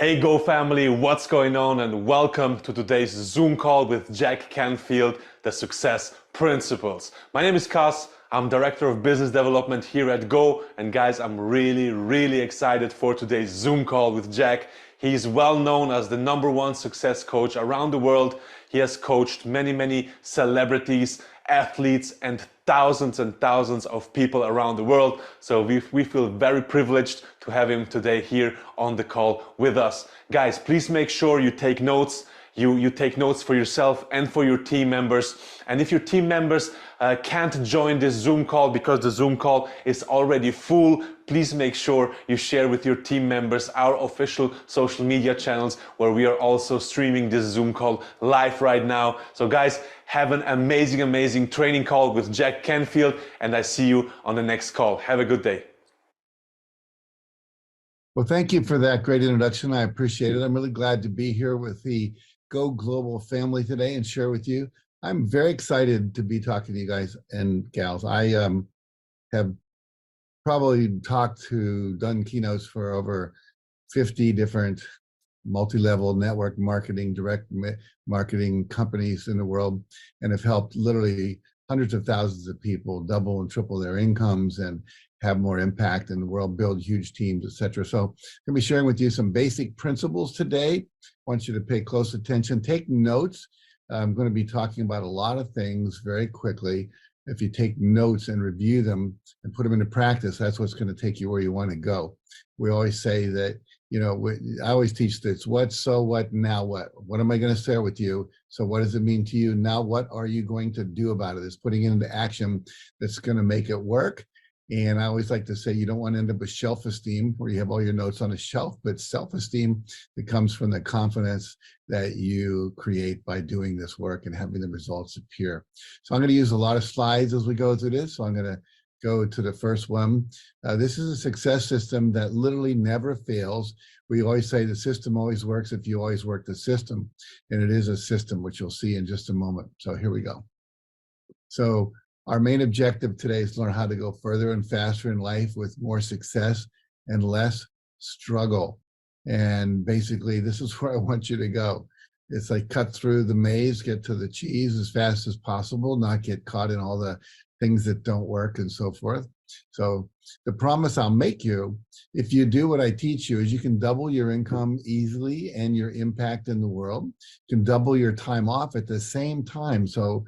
Hey Go family, what's going on, and welcome to today's Zoom call with Jack Canfield, the Success Principles. My name is Kas, I'm Director of Business Development here at Go, and guys, I'm really excited for today's Zoom call with Jack. He's well known as the #1 success coach around the world. He has coached many celebrities, athletes, and thousands of people around the world. So we feel very privileged to have him today here on the call with us. Guys, please make sure you take notes. You take notes for yourself and for your team members. And if your team members can't join this Zoom call because the Zoom call is already full, please make sure you share with your team members our official social media channels where we are also streaming this Zoom call live right now. So guys, have an amazing training call with Jack Canfield, and I see you on the next call. Have a good day. Well, thank you for that great introduction. I appreciate it. I'm really glad to be here with the Go Global family today and share with you. I'm very excited to be talking to you guys and gals. I have probably done keynotes for over 50 different multi-level network marketing, direct marketing companies in the world, and have helped literally hundreds of thousands of people double and triple their incomes and have more impact in the world, build huge teams, etc. So I'm going to be sharing with you some basic principles today. I want you to pay close attention, take notes. I'm going to be talking about a lot of things very quickly. If you take notes and review them and put them into practice, that's what's going to take you where you want to go. We always say that, I always teach this: what, so what, now what? What am I going to share with you? So what does it mean to you? Now what are you going to do about it? It's putting it into action that's going to make it work. And I always like to say, you don't want to end up with shelf-esteem where you have all your notes on a shelf, but self-esteem that comes from the confidence that you create by doing this work and having the results appear. So I'm going to use a lot of slides as we go through this. So I'm going to go to the first one. This is a success system that literally never fails. We always say the system always works if you always work the system. And it is a system, which you'll see in just a moment. So here we go. So our main objective today is to learn how to go further and faster in life with more success and less struggle. And basically, this is where I want you to go. It's like cut through the maze, get to the cheese as fast as possible, not get caught in all the things that don't work and so forth. So the promise I'll make you, if you do what I teach you, is you can double your income easily and your impact in the world. You can double your time off at the same time. So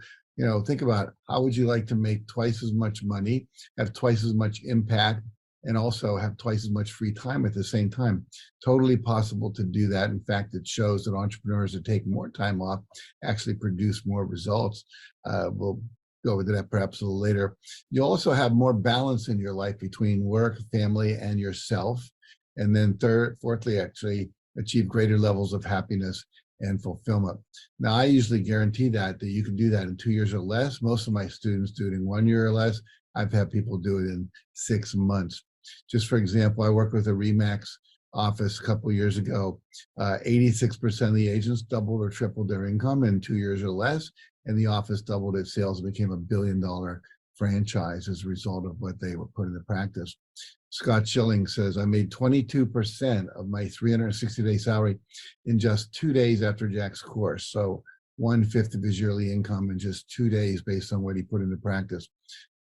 think about, how would you like to make twice as much money, have twice as much impact, and also have twice as much free time at the same time? Totally possible to do that. In fact, it shows that entrepreneurs that take more time off actually produce more results. We'll go into that perhaps a little later. You also have more balance in your life between work, family, and yourself. And then fourthly, actually achieve greater levels of happiness and fulfillment. Now, I usually guarantee that you can do that in 2 years or less. Most of my students do it in 1 year or less. I've had people do it in 6 months. Just for example, I worked with a RE/MAX office a couple of years ago. 86% of the agents doubled or tripled their income in 2 years or less, and the office doubled its sales and became $1 billion franchise as a result of what they were put into practice. Scott Schilling says, I made 22% of my 360-day salary in just 2 days after Jack's course. So 1/5 of his yearly income in just 2 days based on what he put into practice.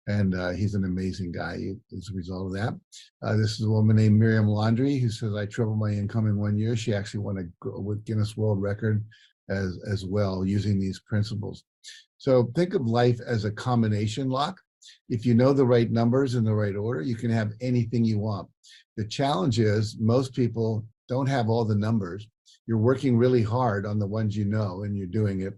And he's an amazing guy as a result of that. This is a woman named Miriam Laundrie who says, I tripled my income in 1 year. She actually won a Guinness World Record as well using these principles. So think of life as a combination lock. If you know the right numbers in the right order, you can have anything you want. The challenge is most people don't have all the numbers. You're working really hard on the ones you know and you're doing it,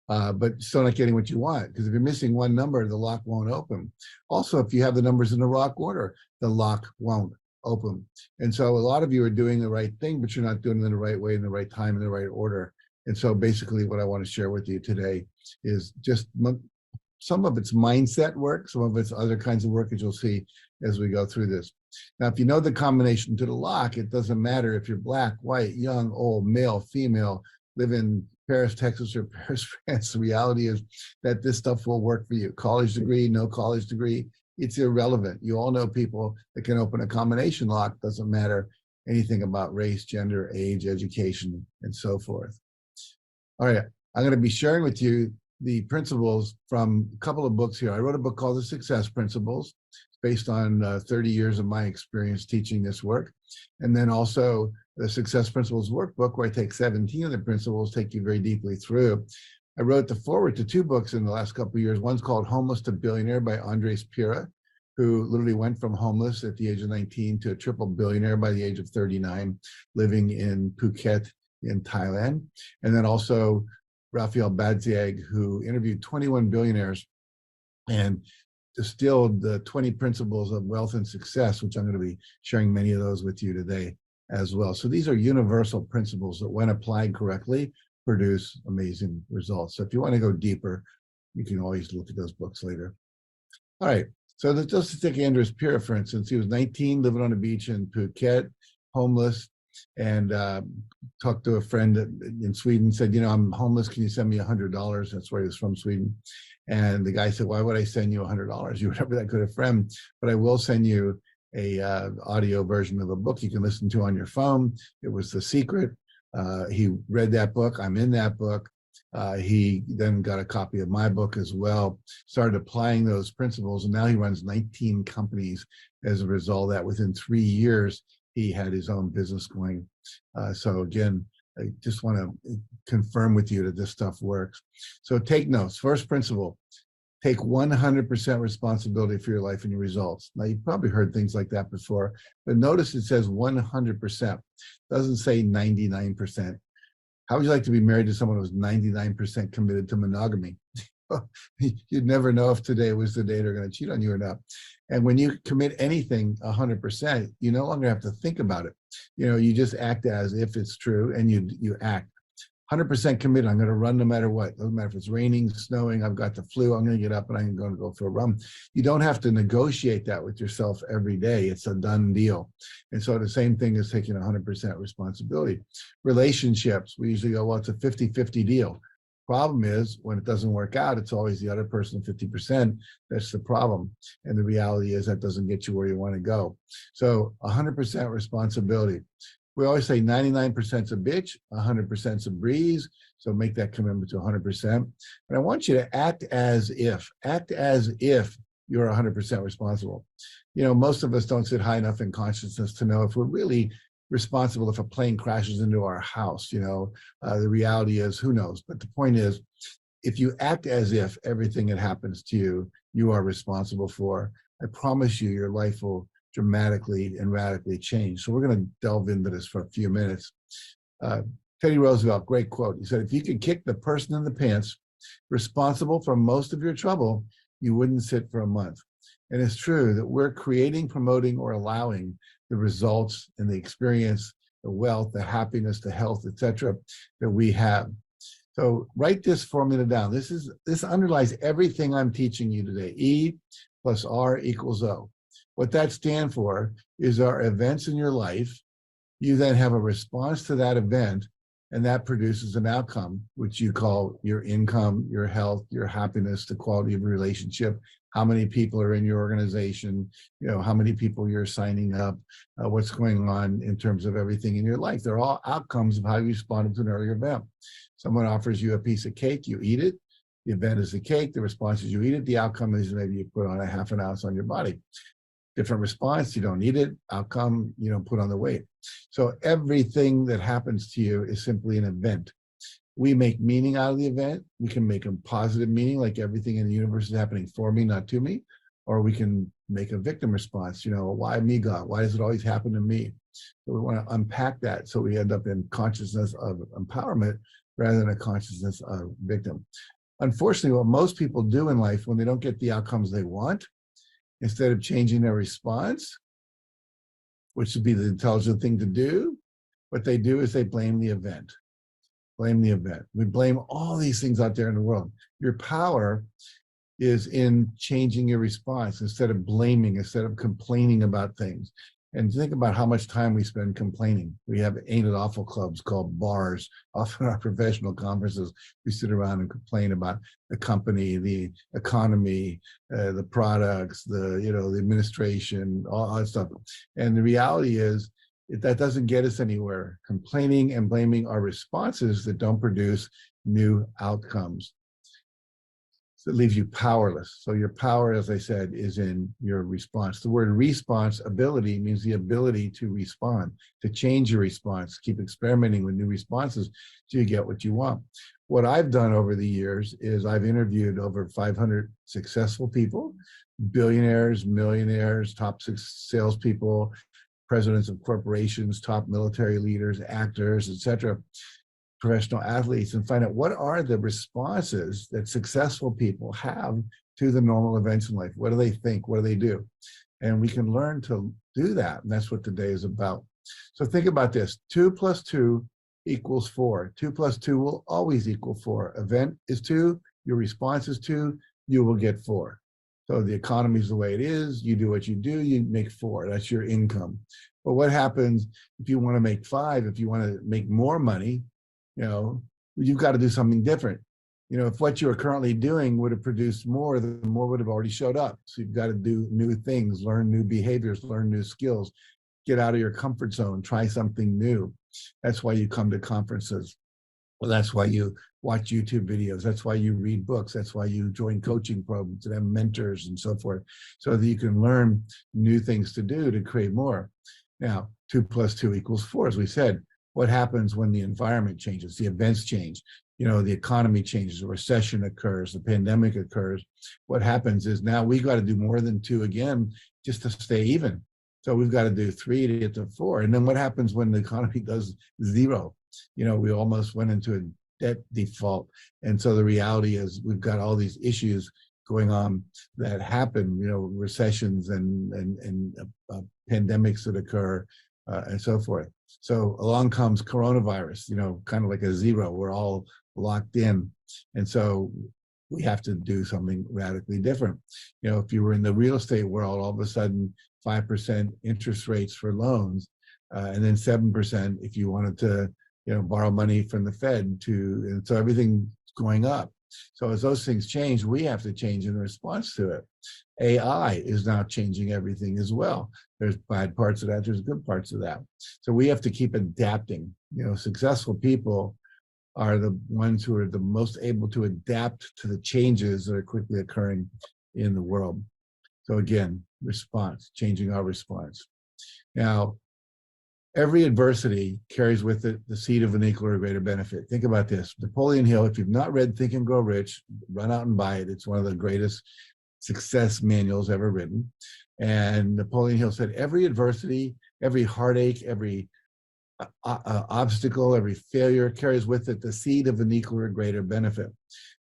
but still not getting what you want, because if you're missing one number, the lock won't open. Also, if you have the numbers in the wrong order, the lock won't open. And so a lot of you are doing the right thing, but you're not doing it in the right way, in the right time, in the right order. And so basically what I want to share with you today is just some of it's mindset work, some of it's other kinds of work, as you'll see as we go through this. Now, if you know the combination to the lock, it doesn't matter if you're black, white, young, old, male, female, live in Paris, Texas, or Paris, France. The reality is that this stuff will work for you. College degree, no college degree, it's irrelevant. You all know people that can open a combination lock, doesn't matter anything about race, gender, age, education, and so forth. All right, I'm going to be sharing with you the principles from a couple of books here. I wrote a book called The Success Principles, based on 30 years of my experience teaching this work. And then also the Success Principles workbook, where I take 17 of the principles, take you very deeply through. I wrote the foreword to 2 books in the last couple of years. One's called Homeless to Billionaire by Andres Pira, who literally went from homeless at the age of 19 to a triple billionaire by the age of 39, living in Phuket in Thailand. And then also Raphael Badziag, who interviewed 21 billionaires and distilled the 20 principles of wealth and success, which I'm going to be sharing many of those with you today as well. So these are universal principles that, when applied correctly, produce amazing results. So if you want to go deeper, you can always look at those books later. All right. So just to take Andres Pira, for instance, he was 19, living on a beach in Phuket, homeless, and talked to a friend in Sweden, said, you know, I'm homeless, can you send me $100? That's where he was from, Sweden. And the guy said, why would I send you $100? You were never that good a friend, but I will send you a audio version of a book you can listen to on your phone. It was The Secret. He read that book. I'm in that book. He then got a copy of my book as well, started applying those principles, and now he runs 19 companies as a result of that. Within 3 years, he had his own business going. So again, I just want to confirm with you that this stuff works. So take notes. First principle, take 100% responsibility for your life and your results. Now, you've probably heard things like that before, but notice it says 100%. It doesn't say 99%. How would you like to be married to someone who's 99% committed to monogamy? You'd never know if today was the day they're going to cheat on you or not. And when you commit anything 100%, you no longer have to think about it. You know, you just act as if it's true, and you act 100% committed. I'm going to run no matter what. Doesn't matter if it's raining, snowing, I've got the flu, I'm going to get up and I'm going to go for a run. You don't have to negotiate that with yourself every day. It's a done deal. And so the same thing is taking 100% responsibility. Relationships, we usually go, well, it's a 50-50 deal. Problem is, when it doesn't work out, it's always the other person 50%. That's the problem. And the reality is that doesn't get you where you want to go. So 100% responsibility. We always say 99%'s a bitch, 100%'s a breeze. So make that commitment to 100%. And I want you to act as if you're 100% responsible. You know, most of us don't sit high enough in consciousness to know if we're really responsible if a plane crashes into our house. You know, the reality is, who knows? But the point is, if you act as if everything that happens to you, you are responsible for, I promise you, your life will dramatically and radically change. So we're going to delve into this for a few minutes. Teddy Roosevelt, great quote. He said, if you could kick the person in the pants responsible for most of your trouble, you wouldn't sit for a month. And it's true that we're creating, promoting, or allowing the results and the experience, the wealth, the happiness, the health, etc., that we have. So write this formula down. This underlies everything I'm teaching you today. E plus R equals O. What that stands for is our events in your life. You then have a response to that event, and that produces an outcome, which you call your income, your health, your happiness, the quality of your relationship, how many people are in your organization, you know, how many people you're signing up, what's going on in terms of everything in your life. They're all outcomes of how you responded to an earlier event. Someone offers you a piece of cake, you eat it. The event is the cake, the response is you eat it. The outcome is maybe you put on a ½ ounce on your body. Different response, you don't eat it. Outcome, you don't put on the weight. So everything that happens to you is simply an event. We make meaning out of the event. We can make a positive meaning, like everything in the universe is happening for me, not to me. Or we can make a victim response, you know, why me, God? Why does it always happen to me? So we want to unpack that so we end up in consciousness of empowerment rather than a consciousness of victim. Unfortunately, what most people do in life when they don't get the outcomes they want, instead of changing their response, which would be the intelligent thing to do, what they do is they blame the event. Blame the event. We blame all these things out there in the world. Your power is in changing your response instead of blaming, instead of complaining about things. And think about how much time we spend complaining. We have Ain't It Awful clubs called bars. Often our professional conferences, we sit around and complain about the company, the economy, the products, the administration, all that stuff. And the reality is, that doesn't get us anywhere. Complaining and blaming are responses that don't produce new outcomes. So it leaves you powerless. So your power, as I said, is in your response. The word responsibility means the ability to respond, to change your response, keep experimenting with new responses till you get what you want. What I've done over the years is I've interviewed over 500 successful people, billionaires, millionaires, top salespeople, presidents of corporations, top military leaders, actors, etc., professional athletes, and find out what are the responses that successful people have to the normal events in life. What do they think? What do they do? And we can learn to do that. And that's what today is about. So think about this. 2 + 2 = 4. 2 + 2 will always equal 4. Event is 2. Your response is 2. You will get 4. So the economy is the way it is. You do what you do, you make 4. That's your income. But what happens if you want to make 5? If you want to make more money, you've got to do something different. If what you're currently doing would have produced more, then more would have already showed up. So you've got to do new things, learn new behaviors, learn new skills, get out of your comfort zone, try something new. That's why you come to conferences. Well, that's why you watch YouTube videos. That's why you read books. That's why you join coaching programs and have mentors and so forth, so that you can learn new things to do to create more. Now, 2 + 2 = 4, as we said. What happens when the environment changes, the events change, the economy changes, a recession occurs, the pandemic occurs. What happens is now we got to do more than 2 again just to stay even. So we've got to do 3 to get to 4. And then what happens when the economy does 0? We almost went into a debt default. And so the reality is we've got all these issues going on that happen, recessions and pandemics that occur and so forth. So along comes coronavirus, kind of like a 0. We're all locked in. And so we have to do something radically different. If you were in the real estate world, all of a sudden 5% interest rates for loans, and then 7% if you wanted to, borrow money from the Fed and so everything's going up. So as those things change, we have to change in response to it. AI is now changing everything as well. There's bad parts of that, there's good parts of that. So we have to keep adapting. Successful people are the ones who are the most able to adapt to the changes that are quickly occurring in the world. So again, response, changing our response. Now, every adversity carries with it the seed of an equal or greater benefit. Think about this. Napoleon Hill, if you've not read Think and Grow Rich, run out and buy it. It's one of the greatest success manuals ever written. And Napoleon Hill said, every adversity, every heartache, every obstacle, every failure carries with it the seed of an equal or greater benefit.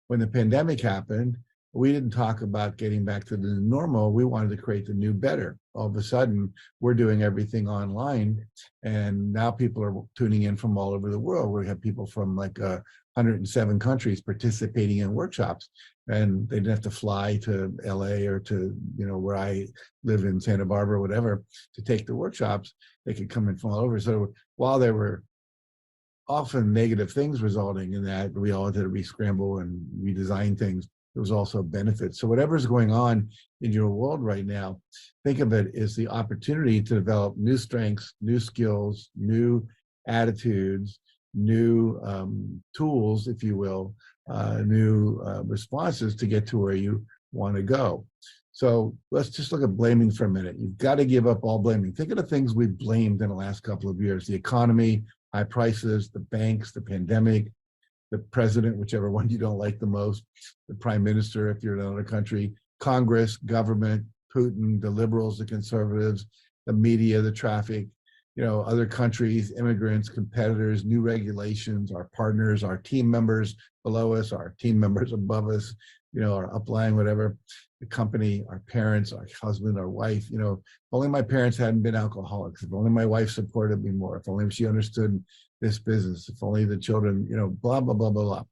When the pandemic happened, we didn't talk about getting back to the normal. We wanted to create the new better. All of a sudden, we're doing everything online. And now people are tuning in from all over the world. We have people from like 107 countries participating in workshops. And they didn't have to fly to LA or to, where I live in Santa Barbara, whatever, to take the workshops. They could come in from all over. So while there were often negative things resulting in that, we all had to re-scramble and redesign things. There was also benefits. So whatever's going on in your world right now, think of it as the opportunity to develop new strengths, new skills, new attitudes, new tools, if you will, new responses to get to where you want to go. So let's just look at blaming for a minute. You've got to give up all blaming. Think of the things we've blamed in the last couple of years: the economy, high prices, the banks, the pandemic, the president, whichever one you don't like the most, the prime minister if you're in another country, Congress, government, Putin, the liberals, the conservatives, the media, the traffic, other countries, immigrants, competitors, new regulations, our partners, our team members below us, our team members above us, our upline, whatever, the company, our parents, our husband, our wife. If only my parents hadn't been alcoholics, if only my wife supported me more, if only she understood this business, if only the children, blah, blah, blah, blah, blah.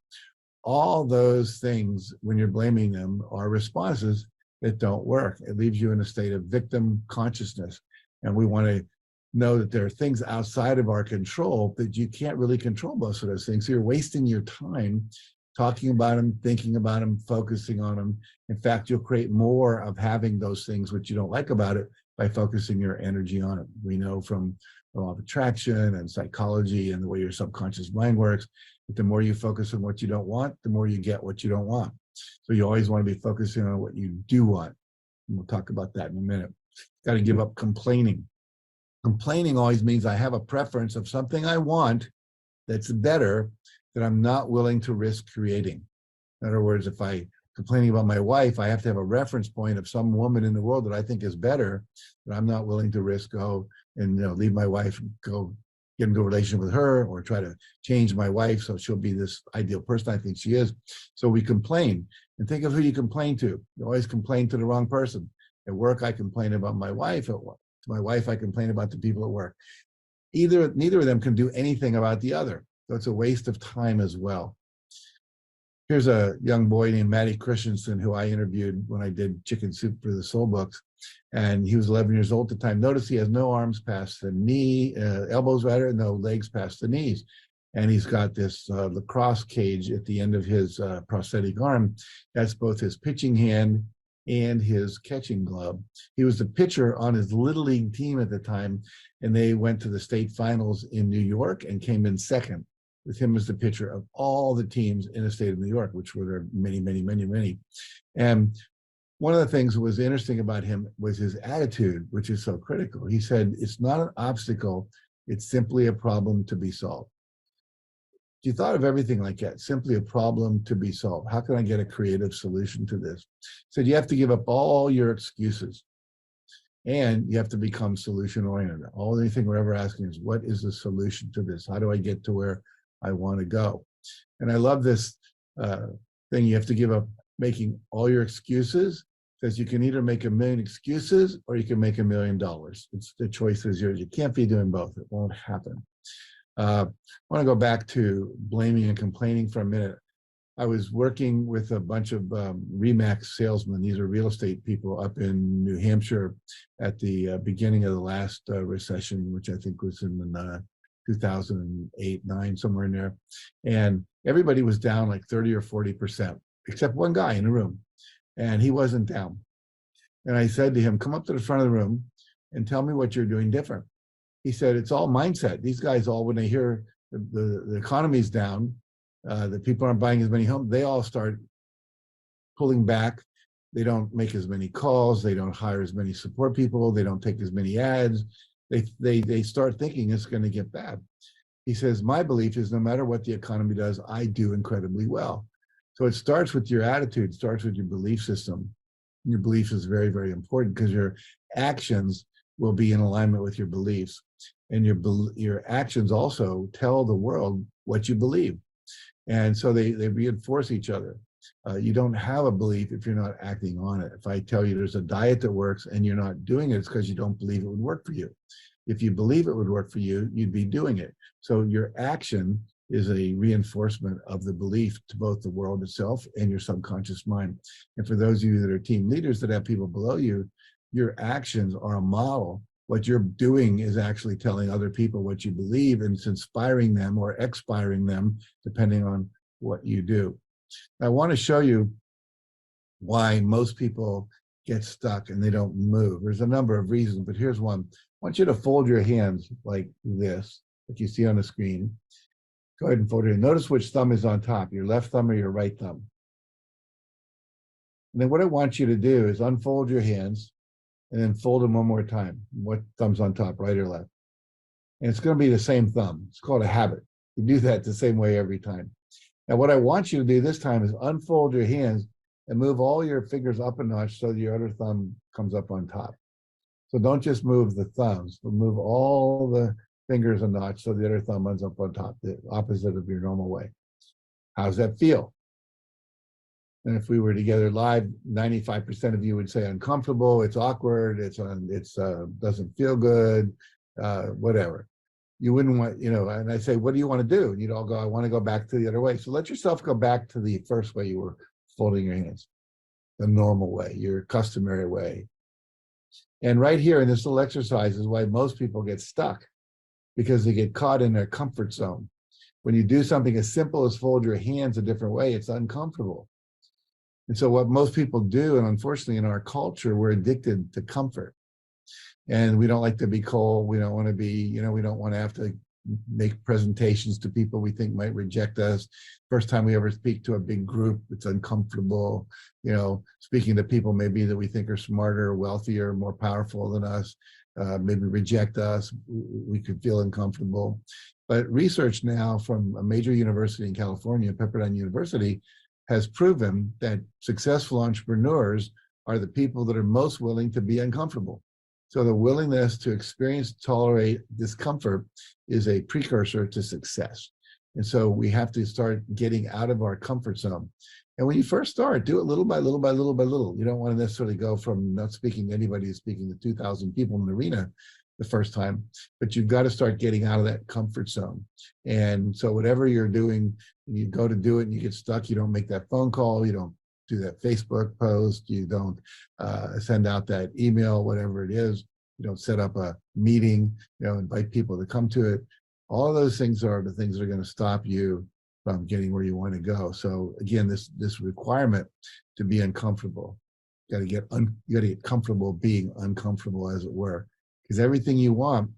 All those things, when you're blaming them, are responses that don't work. It leaves you in a state of victim consciousness. And we want to know that there are things outside of our control that you can't really control most of those things. So you're wasting your time talking about them, thinking about them, focusing on them. In fact, you'll create more of having those things which you don't like about it by focusing your energy on it. We know from the law of attraction and psychology and the way your subconscious mind works. But the more you focus on what you don't want, the more you get what you don't want. So you always want to be focusing on what you do want. And we'll talk about that in a minute. Got to give up complaining. Complaining always means I have a preference of something I want that's better that I'm not willing to risk creating. In other words, if I complaining about my wife, I have to have a reference point of some woman in the world that I think is better, that I'm not willing to risk go and leave my wife and go get into a relationship with her, or try to change my wife so she'll be this ideal person I think she is. So we complain, and think of who you complain to. You always complain to the wrong person. At work, I complain about my wife. At work, to my wife, I complain about the people at work. Neither of them can do anything about the other. So it's a waste of time as well. Here's a young boy named Matty Christensen who I interviewed when I did Chicken Soup for the Soul Books. And he was 11 years old at the time. Notice he has no arms past the knee, elbows rather, no legs past the knees. And he's got this lacrosse cage at the end of his prosthetic arm. That's both his pitching hand and his catching glove. He was the pitcher on his Little League team at the time, and they went to the state finals in New York and came in second, with him as the pitcher of all the teams in the state of New York, which were there many, many, many, many. And one of the things that was interesting about him was his attitude, which is so critical. He said, it's not an obstacle, it's simply a problem to be solved. You thought of everything like that, simply a problem to be solved. How can I get a creative solution to this? He said, you have to give up all your excuses, and you have to become solution oriented. Anything we're ever asking is, what is the solution to this? How do I get to where I want to go? And I love this thing. You have to give up making all your excuses, because you can either make 1 million excuses or you can make $1 million. It's the choice is yours. You can't be doing both. It won't happen. I want to go back to blaming and complaining for a minute. I was working with a bunch of Remax salesmen. These are real estate people up in New Hampshire at the beginning of the last recession, which I think was in 2008, 9, somewhere in there. And everybody was down like 30 or 40%, except one guy in the room. And he wasn't down. And I said to him, come up to the front of the room and tell me what you're doing different. He said, it's all mindset. These guys all, when they hear the economy's down, that people aren't buying as many homes, they all start pulling back. They don't make as many calls. They don't hire as many support people. They don't take as many ads. They start thinking it's going to get bad. He says, my belief is no matter what the economy does, I do incredibly well. So it starts with your attitude, it starts with your belief system. Your belief is very, very important, because your actions will be in alignment with your beliefs. And your actions also tell the world what you believe. And so they reinforce each other. You don't have a belief if you're not acting on it. If I tell you there's a diet that works and you're not doing it, it's because you don't believe it would work for you. If you believe it would work for you, you'd be doing it. So your action is a reinforcement of the belief to both the world itself and your subconscious mind. And for those of you that are team leaders that have people below you, your actions are a model. What you're doing is actually telling other people what you believe, and it's inspiring them or expiring them, depending on what you do. I want to show you why most people get stuck and they don't move. There's a number of reasons, but here's one. I want you to fold your hands like this, that you see on the screen. Go ahead and fold your hand. Notice which thumb is on top, your left thumb or your right thumb. And then what I want you to do is unfold your hands and then fold them one more time. What thumb's on top, right or left? And it's going to be the same thumb. It's called a habit. You do that the same way every time. Now, what I want you to do this time is unfold your hands and move all your fingers up a notch so your other thumb comes up on top. So don't just move the thumbs, but move all the fingers a notch so the other thumb ends up on top, the opposite of your normal way. How's that feel? And if we were together live, 95% of you would say uncomfortable, it's awkward, it's doesn't feel good, whatever. You wouldn't want, and I say, what do you want to do? And you'd all go, I want to go back to the other way. So let yourself go back to the first way you were folding your hands, the normal way, your customary way. And right here in this little exercise is why most people get stuck, because they get caught in their comfort zone. When you do something as simple as fold your hands a different way, it's uncomfortable. And so what most people do, and unfortunately in our culture, we're addicted to comfort. And we don't like to be cold. We don't want to be, we don't want to have to make presentations to people we think might reject us. First time we ever speak to a big group, it's uncomfortable. Speaking to people maybe that we think are smarter, wealthier, more powerful than us, maybe reject us. We could feel uncomfortable. But research now from a major university in California, Pepperdine University, has proven that successful entrepreneurs are the people that are most willing to be uncomfortable. So the willingness to experience, tolerate discomfort is a precursor to success. And so we have to start getting out of our comfort zone. And when you first start, do it little by little by little by little. You don't want to necessarily go from not speaking to anybody to speaking to 2,000 people in an arena the first time, but you've got to start getting out of that comfort zone. And so whatever you're doing, you go to do it and you get stuck, you don't make that phone call, you don't do that Facebook post, you don't send out that email, whatever it is, you don't set up a meeting, invite people to come to it. All of those things are the things that are going to stop you from getting where you want to go. So again, this requirement to be uncomfortable, you got to get comfortable being uncomfortable, as it were, because everything you want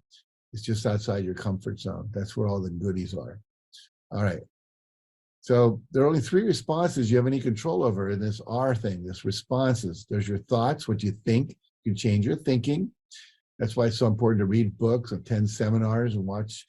is just outside your comfort zone. That's where all the goodies are. All right. So there are only 3 responses you have any control over in this R thing, this responses. There's your thoughts, what you think. You can change your thinking. That's why it's so important to read books, attend seminars, and watch,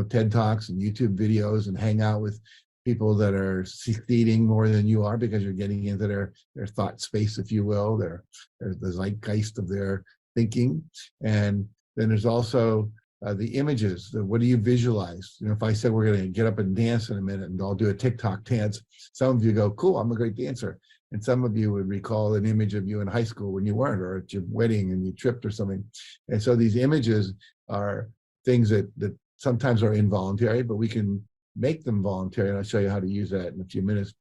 TED Talks and YouTube videos, and hang out with people that are succeeding more than you are, because you're getting into their thought space, if you will, their the zeitgeist of their thinking. And then there's also the images. What do you visualize? If I said we're going to get up and dance in a minute and I'll do a TikTok dance, some of you go, cool, I'm a great dancer. And some of you would recall an image of you in high school when you weren't, or at your wedding and you tripped or something. And so these images are things that sometimes are involuntary, but we can make them voluntary. And I'll show you how to use that in a few minutes.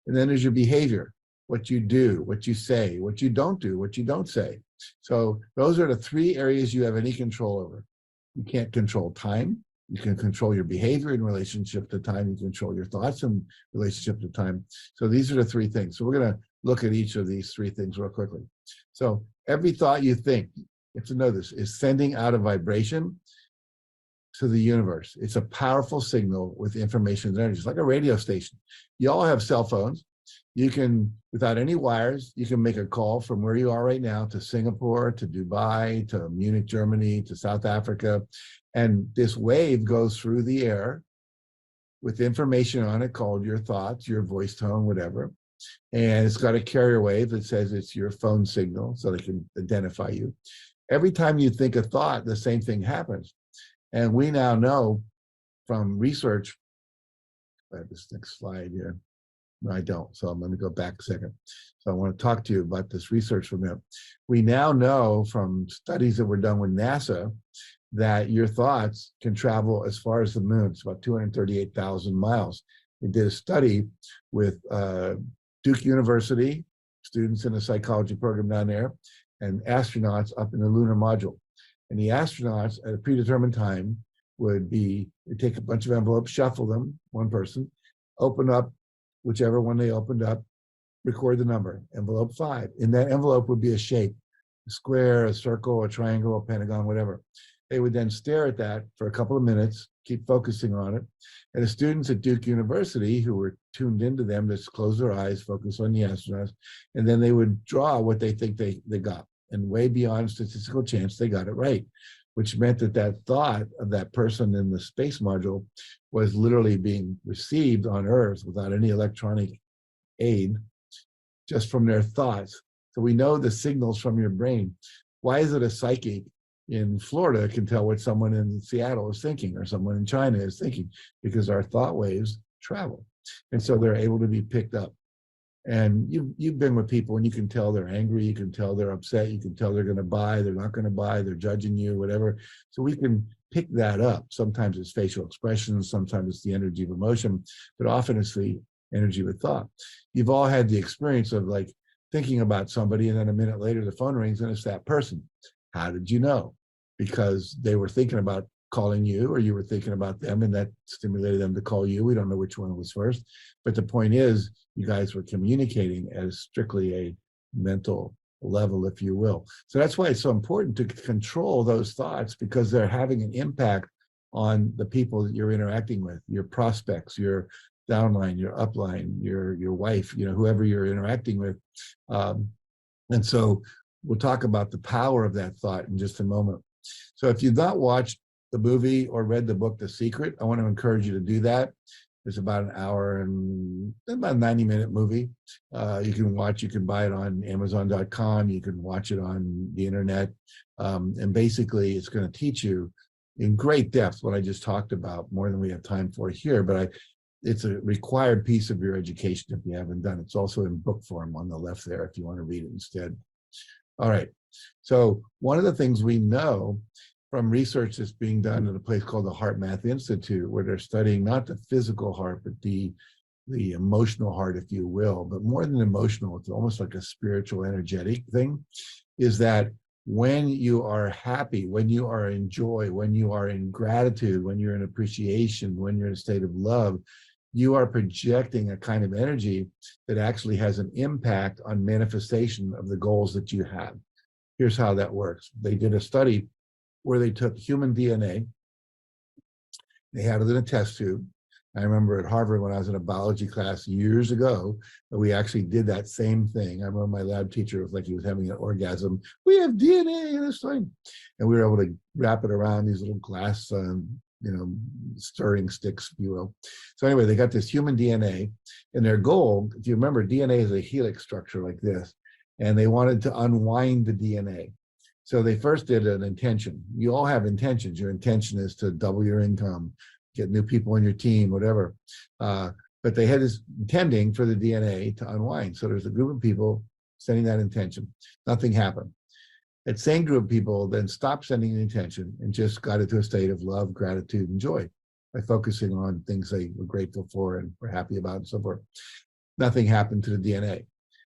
And then there's your behavior, what you do, what you say, what you don't do, what you don't say. So those are the 3 areas you have any control over. You can't control time. You can control your behavior in relationship to time. You control your thoughts in relationship to time. So these are the 3 things. So we're going to look at each of these 3 things real quickly. So every thought you think, you have to know this, is sending out a vibration to the universe. It's a powerful signal with information and energy. It's like a radio station. You all have cell phones. You can, without any wires, you can make a call from where you are right now to Singapore, to Dubai, to Munich, Germany, to South Africa. And this wave goes through the air with information on it called your thoughts, your voice tone, whatever. And it's got a carrier wave that says it's your phone signal, so they can identify you. Every time you think a thought, the same thing happens. And we now know from research, I have this next slide here. No, I don't. So I'm going to go back a second. So I want to talk to you about this research from them. We now know from studies that were done with NASA that your thoughts can travel as far as the moon. It's about 238,000 miles. They did a study with Duke University, students in a psychology program down there, and astronauts up in the lunar module. And the astronauts at a predetermined time would take a bunch of envelopes, shuffle them, one person, open up whichever one they opened up, record the number, envelope 5. In that envelope would be a shape, a square, a circle, a triangle, a pentagon, whatever. They would then stare at that for a couple of minutes, keep focusing on it. And the students at Duke University who were tuned into them just close their eyes, focus on the astronauts, and then they would draw what they think they got. And way beyond statistical chance, they got it right, which meant that that thought of that person in the space module was literally being received on Earth without any electronic aid, just from their thoughts. So we know the signals from your brain. Why is it a psychic in Florida can tell what someone in Seattle is thinking or someone in China is thinking? Because our thought waves travel. And so they're able to be picked up. And you've been with people and you can tell they're angry, you can tell they're upset, you can tell they're going to buy, they're not going to buy, they're judging you, whatever. So we can pick that up. Sometimes it's facial expressions, sometimes it's the energy of emotion, but often it's the energy of thought. You've all had the experience of like thinking about somebody and then a minute later the phone rings and it's that person. How did you know? Because they were thinking about calling you or you were thinking about them and that stimulated them to call you. We don't know which one was first, but the point is you guys were communicating as strictly a mental level, if you will. So that's why it's so important to control those thoughts, because they're having an impact on the people that you're interacting with, your prospects, your downline, your upline, your wife, whoever you're interacting with. And so we'll talk about the power of that thought in just a moment. So if you've not watched the movie or read the book, The Secret, I want to encourage you to do that. It's about an hour and about a 90-minute movie. You can buy it on Amazon.com. You can watch it on the internet. And basically, it's going to teach you in great depth what I just talked about, more than we have time for here. But it's a required piece of your education if you haven't done it. It's also in book form on the left there if you want to read it instead. All right. So one of the things we know from research that's being done at a place called the Heart Math Institute, where they're studying not the physical heart, but the emotional heart, if you will, but more than emotional, it's almost like a spiritual, energetic thing, is that when you are happy, when you are in joy, when you are in gratitude, when you're in appreciation, when you're in a state of love, you are projecting a kind of energy that actually has an impact on manifestation of the goals that you have. Here's how that works. They did a study where they took human DNA, they had it in a test tube. I remember at Harvard when I was in a biology class years ago, we actually did that same thing. I remember my lab teacher was like he was having an orgasm. We have DNA in this thing. And we were able to wrap it around these little glass, stirring sticks, if you will. So anyway, they got this human DNA, and their goal, if you remember, DNA is a helix structure like this, and they wanted to unwind the DNA. So they first did an intention. You all have intentions. Your intention is to double your income, get new people on your team, whatever. But they had this intending for the DNA to unwind. So there's a group of people sending that intention. Nothing happened. That same group of people then stopped sending the intention and just got into a state of love, gratitude, and joy by focusing on things they were grateful for and were happy about and so forth. Nothing happened to the DNA.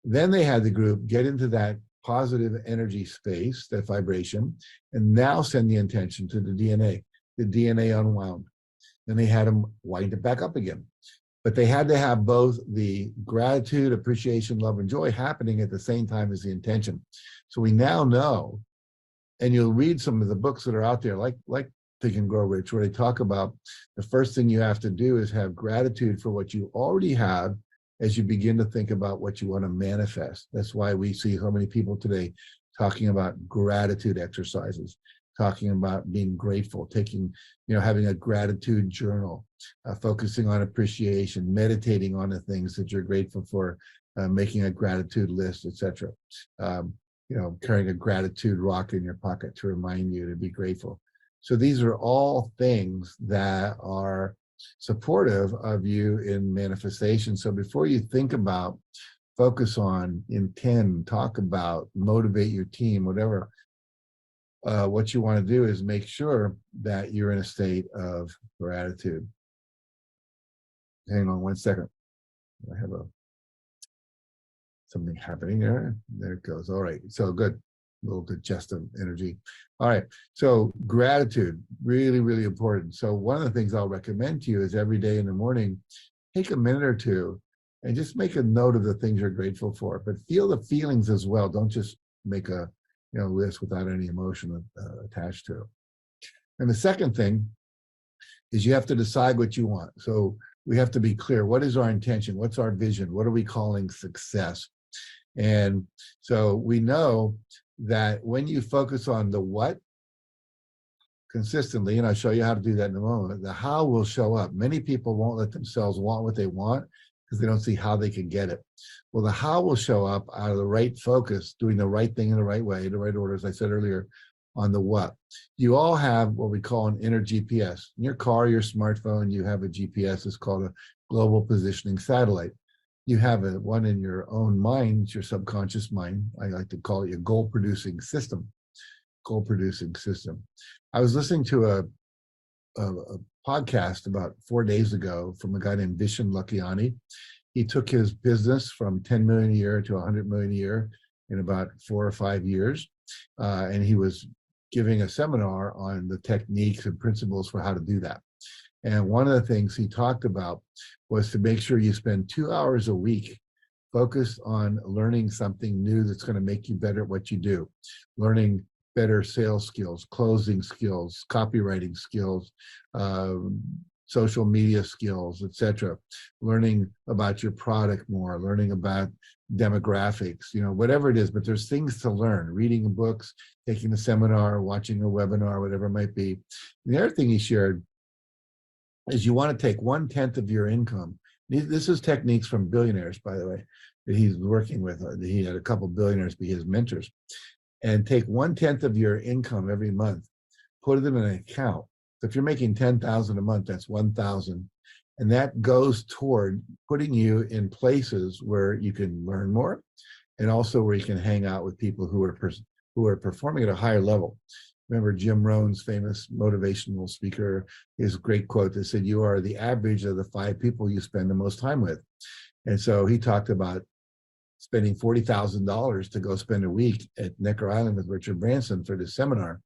Then they had the group get into that positive energy space, that vibration, and now send the intention to the DNA. The DNA unwound. Then they had them wind it back up again. But they had to have both the gratitude, appreciation, love, and joy happening at the same time as the intention. So we now know, and you'll read some of the books that are out there, like Think and Grow Rich, where they talk about the first thing you have to do is have gratitude for what you already have as you begin to think about what you want to manifest. That's why we see so many people today talking about gratitude exercises, talking about being grateful, having a gratitude journal, focusing on appreciation, meditating on the things that you're grateful for, making a gratitude list, etc. Carrying a gratitude rock in your pocket to remind you to be grateful. So these are all things that are supportive of you in manifestation. So before you think about, focus on, intend, talk about, motivate your team, whatever, what you want to do is make sure that you're in a state of gratitude. Hang on one second. I have something happening there. There it goes. All right. So good. A little digestive energy. All right. So gratitude, really, really important. So one of the things I'll recommend to you is every day in the morning, take a minute or two and just make a note of the things you're grateful for, but feel the feelings as well. Don't just make a list without any emotion attached to it. And the second thing is you have to decide what you want. So we have to be clear. What is our intention? What's our vision? What are we calling success? And so we know that when you focus on the what consistently, and I'll show you how to do that in a moment, the how will show up. Many people won't let themselves want what they want because they don't see how they can get it. Well, the how will show up out of the right focus, doing the right thing in the right way, the right order, as I said earlier, on the what. You all have what we call an inner GPS. In your car, your smartphone, you have a GPS. It's called a global positioning satellite. You have one in your own mind, it's your subconscious mind. I like to call it your goal-producing system. Goal-producing system. I was listening to a podcast about 4 days ago from a guy named Vishen Lakhiani. He took his business from 10 million a year to 100 million a year in about 4 or 5 years. And he was giving a seminar on the techniques and principles for how to do that. And one of the things he talked about was to make sure you spend 2 hours a week Focus on learning something new that's going to make you better at what you do. Learning better sales skills, closing skills, copywriting skills, social media skills, etc. Learning about your product more, learning about demographics, whatever it is, but there's things to learn, reading books, taking a seminar, watching a webinar, whatever it might be. And the other thing he shared is you want to take 1/10 of your income. This is techniques from billionaires, by the way, that he's working with. He had a couple billionaires be his mentors. And take 1/10 of your income every month, put it in an account. So if you're making $10,000 a month, that's 1,000. And that goes toward putting you in places where you can learn more and also where you can hang out with people who are performing at a higher level. Remember Jim Rohn's famous motivational speaker, his great quote that said, "You are the average of the 5 people you spend the most time with." And so he talked about spending $40,000 to go spend a week at Necker Island with Richard Branson for this seminar.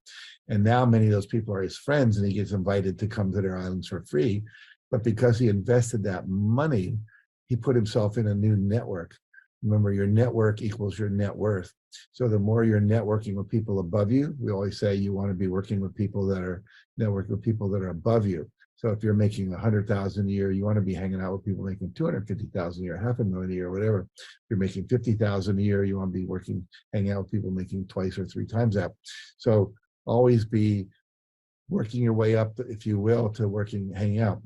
And now many of those people are his friends and he gets invited to come to their islands for free. But because he invested that money, he put himself in a new network. Remember, your network equals your net worth. So the more you're networking with people above you, we always say you want to be working with people that are networking with people that are above you. So if you're making 100,000 a year, you want to be hanging out with people making 250,000 a year, $500,000 a year, whatever. If you're making 50,000 a year, you want to be hanging out with people making 2 or 3 times that. So always be working your way up, if you will, to hanging out.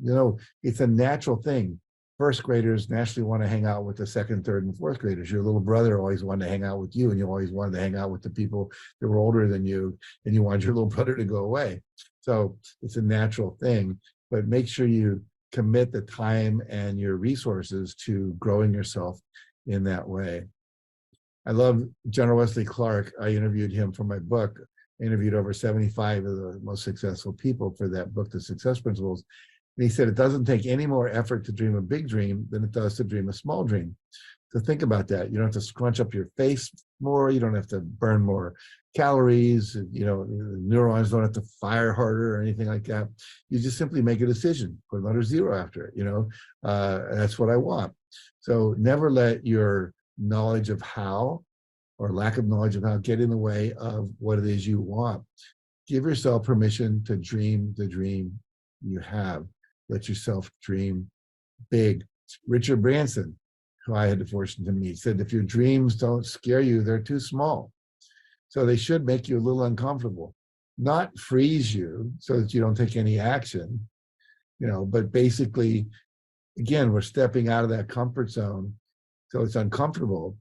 It's a natural thing. First graders naturally want to hang out with the second, third, and fourth graders. Your little brother always wanted to hang out with you, and you always wanted to hang out with the people that were older than you, and you wanted your little brother to go away. So it's a natural thing, but make sure you commit the time and your resources to growing yourself in that way. I love General Wesley Clark. I interviewed him for my book. I interviewed over 75 of the most successful people for that book, The Success Principles. And he said, it doesn't take any more effort to dream a big dream than it does to dream a small dream. So think about that. You don't have to scrunch up your face more. You don't have to burn more calories. Neurons don't have to fire harder or anything like that. You just simply make a decision, put a letter 0 after it. That's what I want. So never let your knowledge of how or lack of knowledge of how get in the way of what it is you want. Give yourself permission to dream the dream you have. Let yourself dream big. Richard Branson, who I had the fortune to meet, said, if your dreams don't scare you, they're too small. So they should make you a little uncomfortable, not freeze you so that you don't take any action, but basically, again, we're stepping out of that comfort zone. So it's uncomfortable.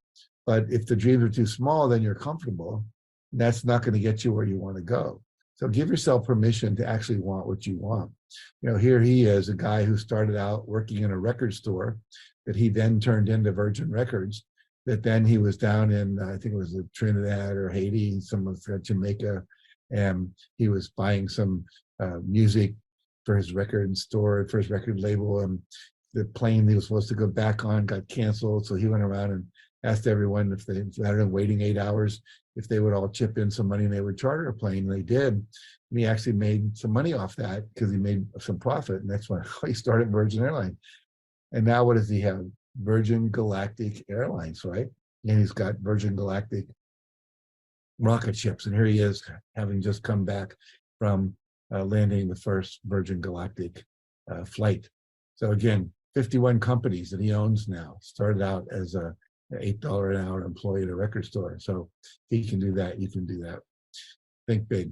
But if the dreams are too small, then you're comfortable. That's not going to get you where you want to go. So give yourself permission to actually want what you want. Here he is, a guy who started out working in a record store that he then turned into Virgin Records, that then he was down in, I think it was Trinidad or Haiti, Jamaica, and he was buying some music for his record store, for his record label, and the plane he was supposed to go back on got canceled, so he went around and asked everyone if they, rather than waiting 8 hours, if they would all chip in some money and they would charter a plane, and they did. And he actually made some money off that because he made some profit, and that's when he started Virgin Airlines. And now what does he have? Virgin Galactic Airlines, right? And he's got Virgin Galactic rocket ships, and here he is having just come back from landing the first Virgin Galactic flight. So again, 51 companies that he owns now. Started out as a $8 an hour employee at a record store. So if he can do that, you can do that. Think big.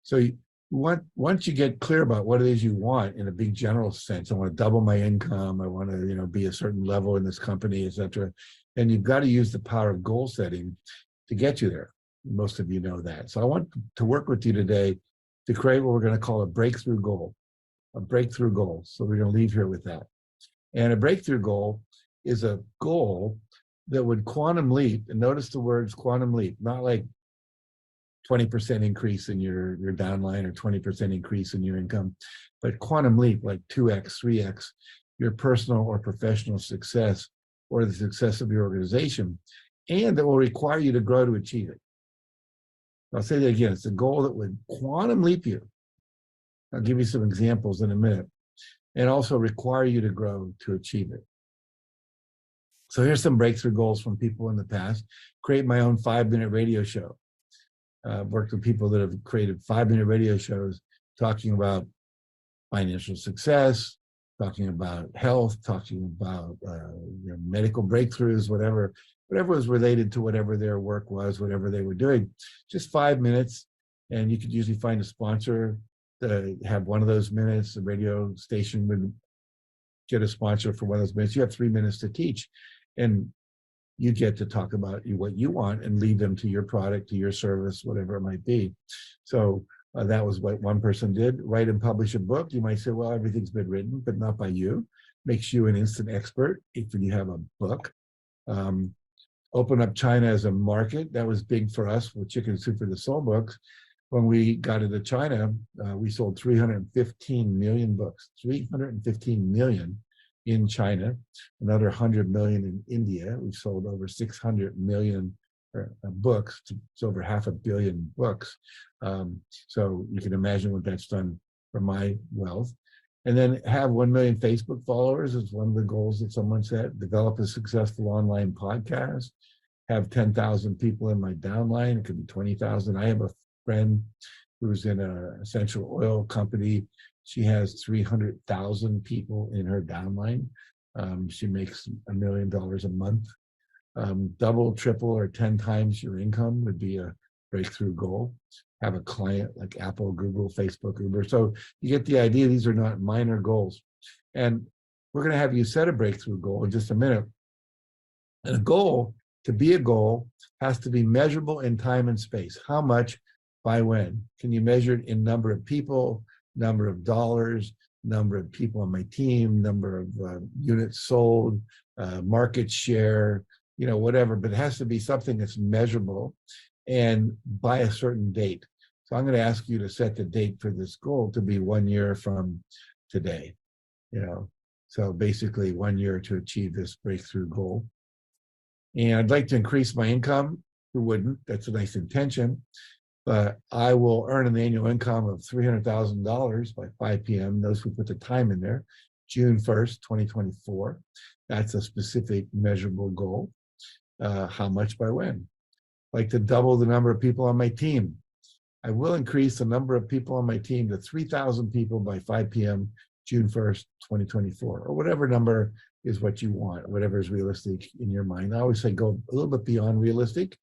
So once you get clear about what it is you want in a big general sense, I want to double my income, I want to be a certain level in this company, etc. And you've got to use the power of goal setting to get you there. Most of you know that. So I want to work with you today to create what we're going to call a breakthrough goal. A breakthrough goal. So we're going to leave here with that. And a breakthrough goal is a goal that would quantum leap, and notice the words quantum leap, not like 20% increase in your downline or 20% increase in your income, but quantum leap, like 2x, 3x, your personal or professional success or the success of your organization, and that will require you to grow to achieve it. I'll say that again, it's a goal that would quantum leap you. I'll give you some examples in a minute, and also require you to grow to achieve it. So here's some breakthrough goals from people in the past. Create my own 5-minute radio show. Worked with people that have created 5-minute radio shows talking about financial success, talking about health, talking about medical breakthroughs, whatever was related to whatever their work was, whatever they were doing. Just 5 minutes, and you could usually find a sponsor to have one of those minutes. The radio station would get a sponsor for one of those minutes. You have 3 minutes to teach, and you get to talk about what you want and lead them to your product, to your service, whatever it might be. So that was what one person did. Write and publish a book. You might say, well, everything's been written, but not by you. Makes you an instant expert if you have a book. Open up China as a market. That was big for us with Chicken Soup for the Soul books. When we got into China, we sold 315 million books, 315 million in China, another 100 million in India. We've sold over 600 million books. It's over 500 million books. So you can imagine what that's done for my wealth. And then have 1 million Facebook followers is one of the goals that someone set. Develop a successful online podcast. Have 10,000 people in my downline. It could be 20,000. I have a friend who's in an essential oil company. She has 300,000 people in her downline. She makes $1 million a month. Double, triple, or 10 times your income would be a breakthrough goal. Have a client like Apple, Google, Facebook, Uber. So you get the idea. These are not minor goals. And we're going to have you set a breakthrough goal in just a minute. And a goal, to be a goal, has to be measurable in time and space. How much, by when? Can you measure it in number of people, number of dollars, number of people on my team, number of units sold, market share, whatever, but it has to be something that's measurable and by a certain date. So I'm going to ask you to set the date for this goal to be 1 year from today, so basically 1 year to achieve this breakthrough goal. And I'd like to increase my income. Who wouldn't? That's a nice intention. But I will earn an annual income of $300,000 by 5 p.m. Those who put the time in there, June 1st, 2024. That's a specific measurable goal. How much by when? I'd like to double the number of people on my team. I will increase the number of people on my team to 3,000 people by 5 p.m. June 1st, 2024, or whatever number is what you want, whatever is realistic in your mind. I always say go a little bit beyond realistic,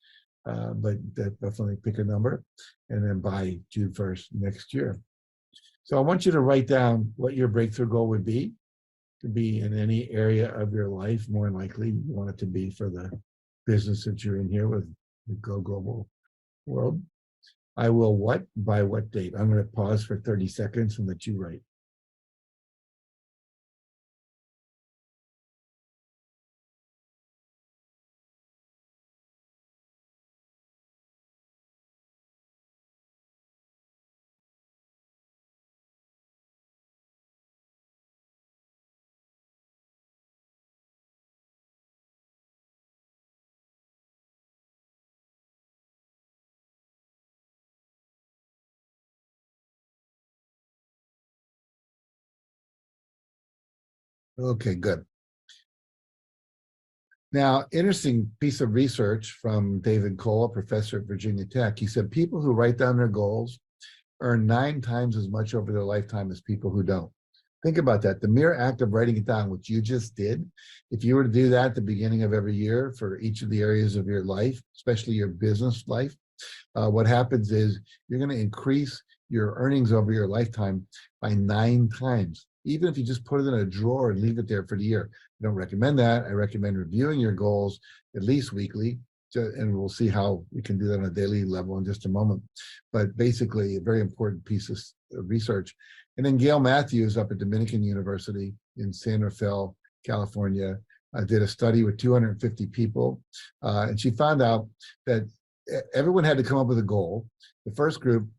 but definitely pick a number, and then by June 1st next year. So I want you to write down what your breakthrough goal would be. It could be in any area of your life. More than likely, you want it to be for the business that you're in here with the Go Global World. I will what? By what date? I'm going to pause for 30 seconds and let you write. Okay, good. Now, interesting piece of research from David Cole, a professor at Virginia Tech. He said people who write down their goals earn 9 times as much over their lifetime as people who don't. Think about that. The mere act of writing it down, which you just did, if you were to do that at the beginning of every year for each of the areas of your life, especially your business life, what happens is you're going to increase your earnings over your lifetime by 9 times. Even if you just put it in a drawer and leave it there for the year. I don't recommend that. I recommend reviewing your goals at least weekly, and we'll see how we can do that on a daily level in just a moment. But basically, a very important piece of research. And then Gail Matthews up at Dominican University in San Rafael, California, did a study with 250 people, and she found out that everyone had to come up with a goal. The first group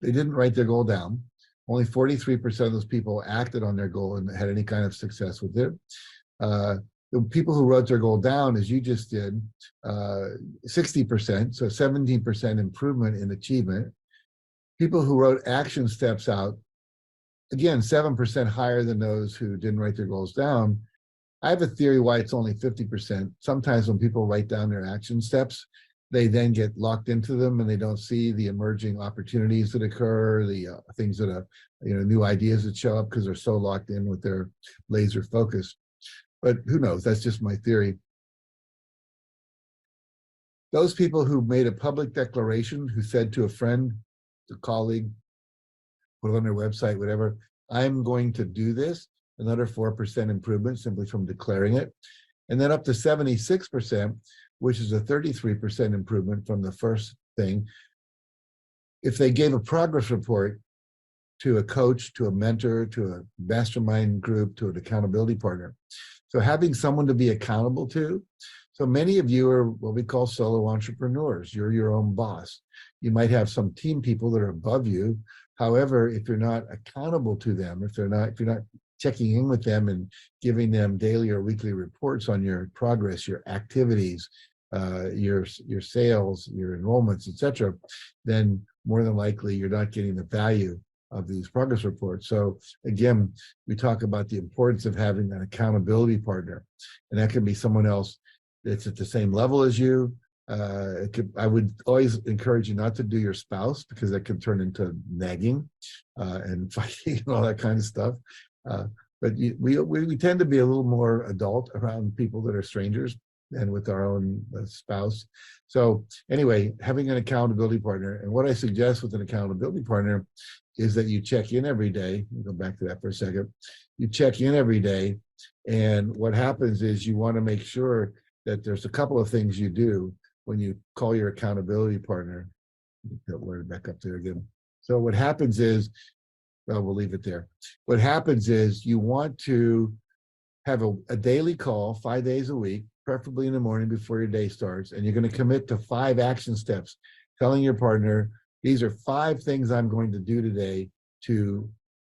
they didn't write their goal down. Only 43% of those people acted on their goal and had any kind of success with it. The people who wrote their goal down, as you just did, 60%, so 17% improvement in achievement. People who wrote action steps out, again, 7% higher than those who didn't write their goals down. I have a theory why it's only 50%. Sometimes when people write down their action steps, they then get locked into them and they don't see the emerging opportunities that occur, the things that new ideas that show up because they're so locked in with their laser focus. But who knows? That's just my theory. Those people who made a public declaration, who said to a friend, a colleague, put it on their website, whatever, I'm going to do this, another 4% improvement simply from declaring it. And then up to 76%, which is a 33% improvement from the first thing. If they gave a progress report to a coach, to a mentor, to a mastermind group, to an accountability partner. So having someone to be accountable to. So many of you are what we call solo entrepreneurs. You're your own boss. You might have some team people that are above you. However, if you're not accountable to them, if you're not checking in with them and giving them daily or weekly reports on your progress, your activities, your sales, your enrollments, etc., then more than likely you're not getting the value of these progress reports. So again, we talk about the importance of having an accountability partner, and that can be someone else that's at the same level as you. I would always encourage you not to do your spouse, because that can turn into nagging and fighting and all that kind of stuff. But we tend to be a little more adult around people that are strangers and with our own spouse. So anyway, having an accountability partner, and what I suggest with an accountability partner is that you check in every day. We'll go back to that for a second. You check in every day, and what happens is you want to make sure that there's a couple of things you do when you call your accountability partner. Get word back up there again. So what happens is, well, we'll leave it there. What happens is you want to have a daily call 5 days a week, preferably in the morning before your day starts, and you're going to commit to 5 action steps, telling your partner, these are 5 things I'm going to do today to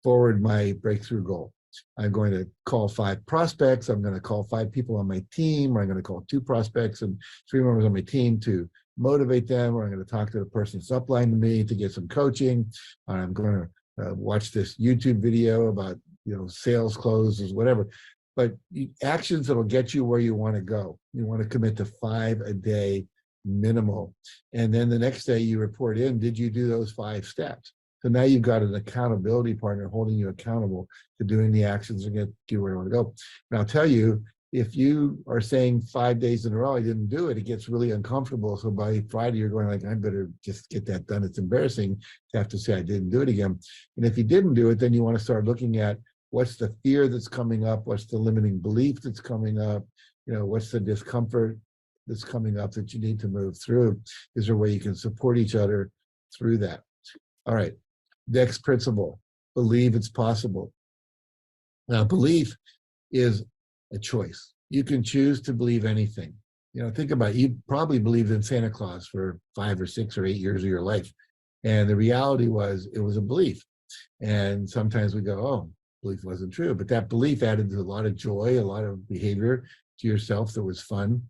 forward my breakthrough goal. I'm going to call 5 prospects. I'm going to call 5 people on my team, or I'm going to call 2 prospects and 3 members on my team to motivate them, or I'm going to talk to the person that's upline to me to get some coaching. Or I'm going to watch this YouTube video about, sales closes, whatever. But actions that'll get you where you want to go. You want to commit to 5 a day minimal. And then the next day you report in, did you do those 5 steps? So now you've got an accountability partner holding you accountable to doing the actions to get you where you want to go. And I'll tell you, if you are saying 5 days in a row, I didn't do it, it gets really uncomfortable. So by Friday, you're going like, I better just get that done. It's embarrassing to have to say I didn't do it again. And if you didn't do it, then you want to start looking at what's the fear that's coming up, what's the limiting belief that's coming up, what's the discomfort that's coming up that you need to move through. Is there a way you can support each other through that? All right. Next principle, believe it's possible. Now, belief is a choice. You can choose to believe anything. Think about it. You probably believed in Santa Claus for 5 or 6 or 8 years of your life. And the reality was it was a belief. And sometimes we go, oh, belief wasn't true. But that belief added a lot of joy, a lot of behavior to yourself that was fun.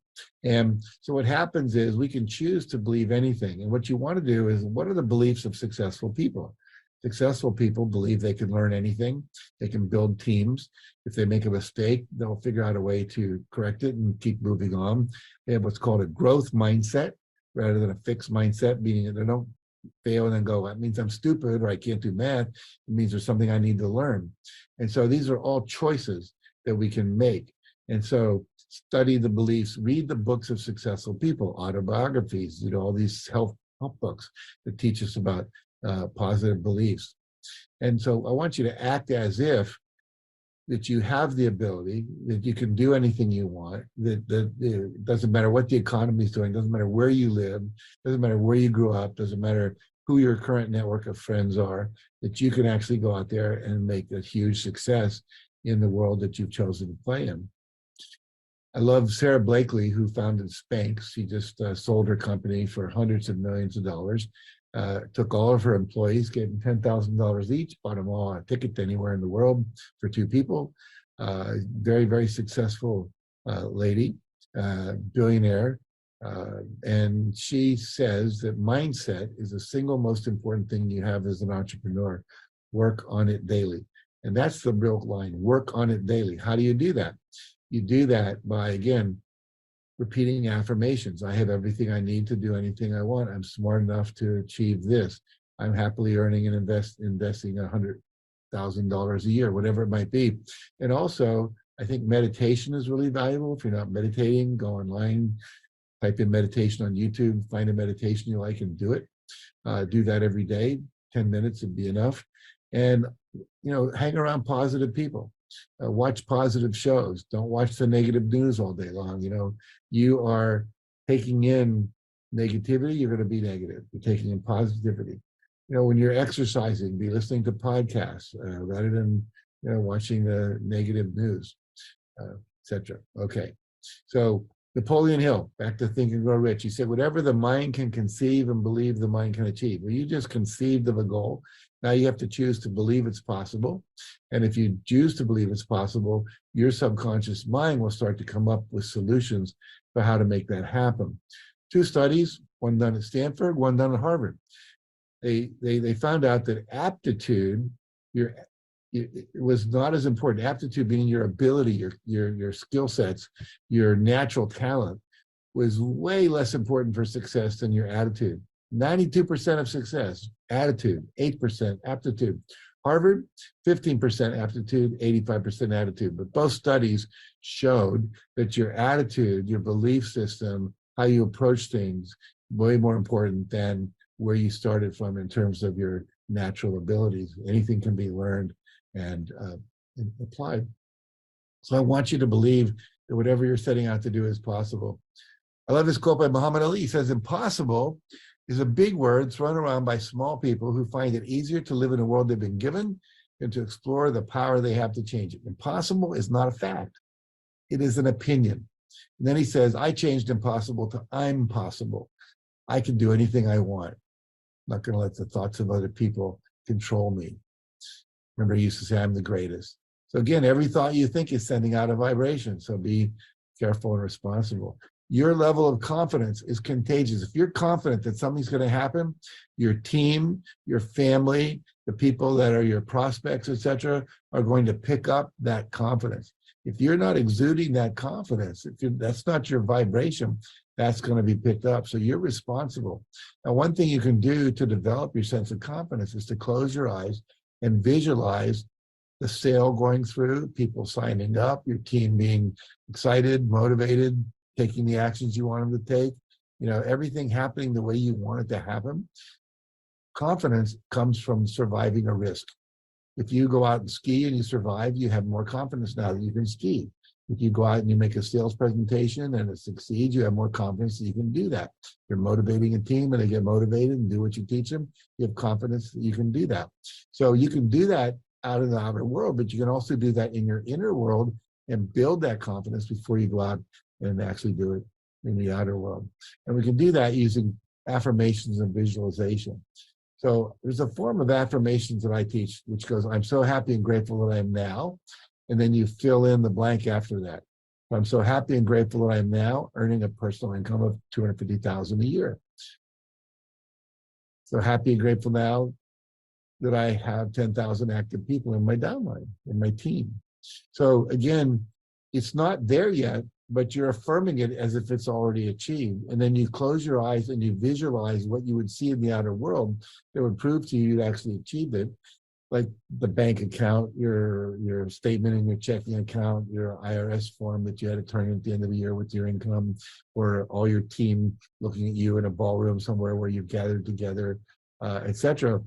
And so what happens is we can choose to believe anything. And what you want to do is, what are the beliefs of successful people? Successful people believe they can learn anything. They can build teams. If they make a mistake, they'll figure out a way to correct it and keep moving on. They have what's called a growth mindset rather than a fixed mindset, meaning that they don't fail and then go, that means I'm stupid or I can't do math. It means there's something I need to learn. And so these are all choices that we can make. And so study the beliefs, read the books of successful people, autobiographies, all these help books that teach us about positive beliefs. And so I want you to act as if that you have the ability, that you can do anything you want, that it doesn't matter what the economy is doing, doesn't matter where you live, doesn't matter where you grew up, doesn't matter who your current network of friends are, that you can actually go out there and make a huge success in the world that you've chosen to play in. I love Sarah Blakely, who founded Spanx. She just sold her company for hundreds of millions of dollars. Took all of her employees, gave them $10,000 each, bought them all a ticket to anywhere in the world for 2 people. Very, very successful lady, billionaire. And she says that mindset is the single most important thing you have as an entrepreneur. Work on it daily. And that's the real line, work on it daily. How do you do that? You do that by, again, repeating affirmations. I have everything I need to do anything I want. I'm smart enough to achieve this. I'm happily earning and investing $100,000 a year, whatever it might be. And also, I think meditation is really valuable. If you're not meditating, go online, type in meditation on YouTube, find a meditation you like and do it. Do that every day. 10 minutes would be enough. And, hang around positive people. Watch positive shows. Don't watch the negative news all day long. You are taking in negativity, you're going to be negative. You're taking in positivity. When you're exercising, be listening to podcasts rather than watching the negative news, etc. Okay, so Napoleon Hill, back to Think and Grow Rich. He said, whatever the mind can conceive and believe, the mind can achieve. Well, you just conceived of a goal. Now you have to choose to believe it's possible. And if you choose to believe it's possible, your subconscious mind will start to come up with solutions for how to make that happen. 2 studies, one done at Stanford, one done at Harvard. They found out that aptitude, it was not as important. Aptitude being your ability, your skill sets, your natural talent, was way less important for success than your attitude. 92% of success, attitude, 8% aptitude. Harvard, 15% aptitude, 85% attitude. But both studies showed that your attitude, your belief system, how you approach things, way more important than where you started from in terms of your natural abilities. Anything can be learned and applied. So I want you to believe that whatever you're setting out to do is possible. I love this quote by Muhammad Ali. He says, impossible is a big word thrown around by small people who find it easier to live in a world they've been given than to explore the power they have to change it. Impossible is not a fact. It is an opinion. And then he says, I changed impossible to I'm possible. I can do anything I want. I'm not going to let the thoughts of other people control me. Remember, he used to say, I'm the greatest. So again, every thought you think is sending out a vibration. So be careful and responsible. Your level of confidence is contagious. If you're confident that something's going to happen, your team, your family, the people that are your prospects, etc., are going to pick up that confidence. If you're not exuding that confidence, that's not your vibration, that's going to be picked up. So you're responsible. Now, one thing you can do to develop your sense of confidence is to close your eyes and visualize the sale going through, people signing up, your team being excited, motivated, taking the actions you want them to take, everything happening the way you want it to happen. Confidence comes from surviving a risk. If you go out and ski and you survive, you have more confidence now that you can ski. If you go out and you make a sales presentation and it succeeds, you have more confidence that you can do that. You're motivating a team and they get motivated and do what you teach them, you have confidence that you can do that. So you can do that out in the outer world, but you can also do that in your inner world and build that confidence before you go out and actually do it in the outer world. And we can do that using affirmations and visualization. So there's a form of affirmations that I teach, which goes, I'm so happy and grateful that I am now. And then you fill in the blank after that. I'm so happy and grateful that I am now earning a personal income of $250,000 a year. So happy and grateful now that I have 10,000 active people in my downline, in my team. So again, it's not there yet, but you're affirming it as if it's already achieved. And then you close your eyes and you visualize what you would see in the outer world that would prove to you you'd actually achieved it. Like the bank account, your statement in your checking account, your IRS form that you had to turn in at the end of the year with your income, or all your team looking at you in a ballroom somewhere where you've gathered together, etc.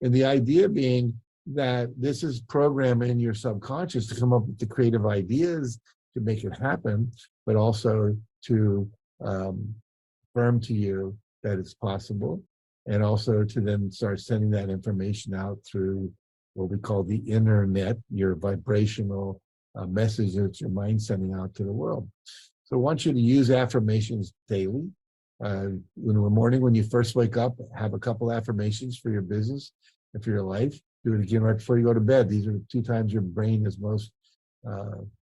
And the idea being that this is programming your subconscious to come up with the creative ideas to make it happen, but also to affirm to you that it's possible, and also to then start sending that information out through what we call the internet, your vibrational message that your mind's sending out to the world. So I want you to use affirmations daily. In the morning when you first wake up, have a couple affirmations for your business and for your life. Do it again right before you go to bed. These are the 2 times your brain is most,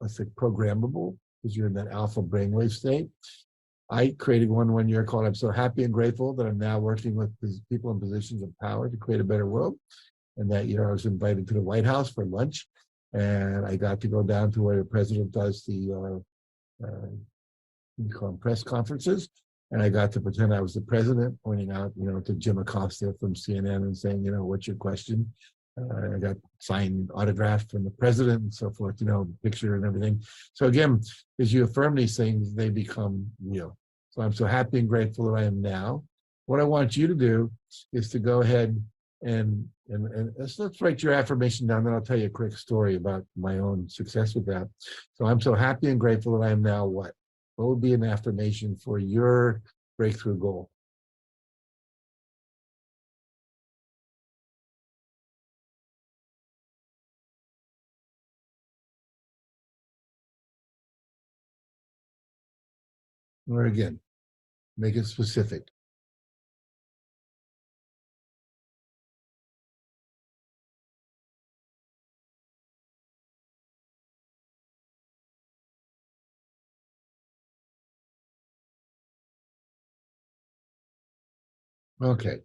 let's say, programmable, because you're in that alpha brainwave state. I created one year called I'm so happy and grateful that I'm now working with people in positions of power to create a better world. And that year I was invited to the White House for lunch And I got to go down to where the president does the you call them press conferences. And I got to pretend I was the president, pointing out, to Jim Acosta from CNN and saying, what's your question? I got signed autograph from the president and so forth, picture and everything. So again, as you affirm these things, they become real. So I'm so happy and grateful that I am now. What I want you to do is to go ahead and let's write your affirmation down, then I'll tell you a quick story about my own success with that. So I'm so happy and grateful that I am now what? What would be an affirmation for your breakthrough goal? Or again, make it specific. Okay.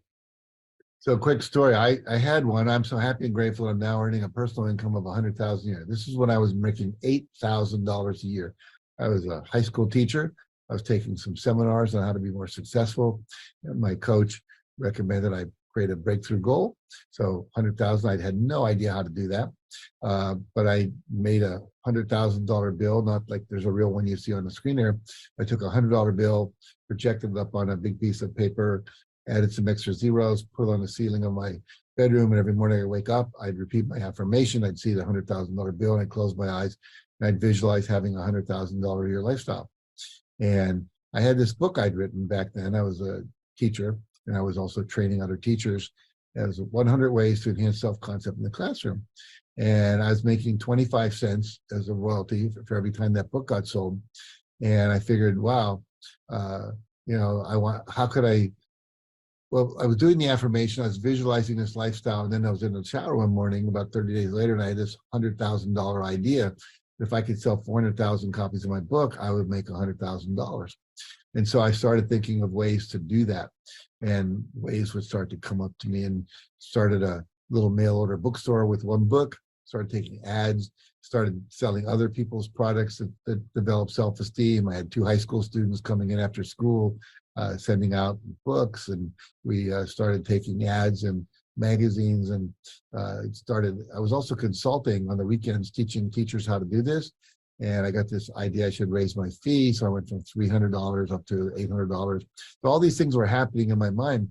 So quick story. I had one. I'm so happy and grateful I'm now earning a personal income of $100,000 a year. This is when I was making $8,000 a year. I was a high school teacher. I was taking some seminars on how to be more successful. And my coach recommended I create a breakthrough goal. So 100,000, I had no idea how to do that. But I made a $100,000 bill, not like there's a real one you see on the screen there. I took a $100 bill, projected it up on a big piece of paper, added some extra zeros, put it on the ceiling of my bedroom, and every morning I wake up, I'd repeat my affirmation, I'd see the $100,000 bill, and I'd close my eyes, and I'd visualize having a $100,000 a year lifestyle. And I had this book I'd written back then. I was a teacher, and I was also training other teachers as 100 ways to enhance self-concept in the classroom. And I was making 25 cents as a royalty for every time that book got sold. And I figured, wow, how could I, well, I was doing the affirmation, I was visualizing this lifestyle, and then I was in the shower one morning about 30 days later, and I had this $100,000 idea. If I could sell 400,000 copies of my book, I would make $100,000. And so I started thinking of ways to do that, and ways would start to come up to me, and started a little mail order bookstore with one book, started taking ads, started selling other people's products that developed self-esteem. I had 2 high school students coming in after school, sending out books, and we started taking ads in magazines, and I was also consulting on the weekends, teaching teachers how to do this. And I got this idea I should raise my fee, so I went from $300 up to $800. So all these things were happening in my mind.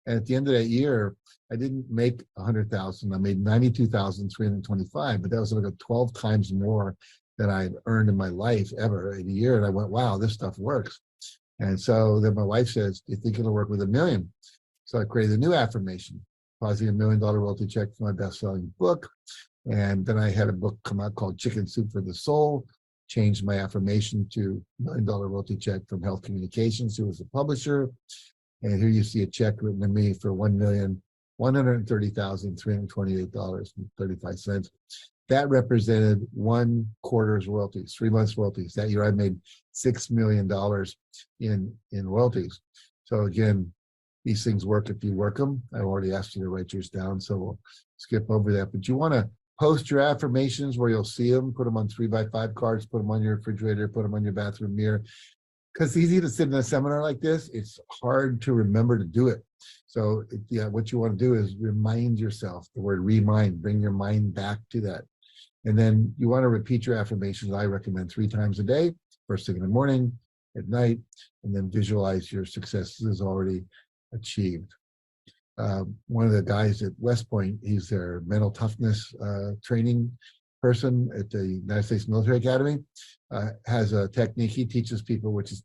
And at the end of that year, I didn't make 100,000. I made 92,325, but that was like 12 times more than I had earned in my life ever in a year. And I went, wow, this stuff works. And so then my wife says, do you think it'll work with $1 million? So I created a new affirmation, causing $1 million royalty check for my best-selling book. And then I had a book come out called Chicken Soup for the Soul, changed my affirmation to $1 million royalty check from Health Communications, who was the publisher. And here you see a check written to me for $1,130,328.35. That represented 1 quarter's royalties, 3 months royalties. That year I made $6 million in royalties. So again, these things work if you work them. I already asked you to write yours down, so we'll skip over that. But you want to post your affirmations where you'll see them, put them on 3x5 cards, put them on your refrigerator, put them on your bathroom mirror. Because it's easy to sit in a seminar like this. It's hard to remember to do it. So what you want to do is remind yourself, the word remind, bring your mind back to that. And then you want to repeat your affirmations. I recommend 3 times a day, first thing in the morning, at night, and then visualize your successes already achieved. One of the guys at West Point, he's their mental toughness training person at the United States Military Academy, has a technique he teaches people, which is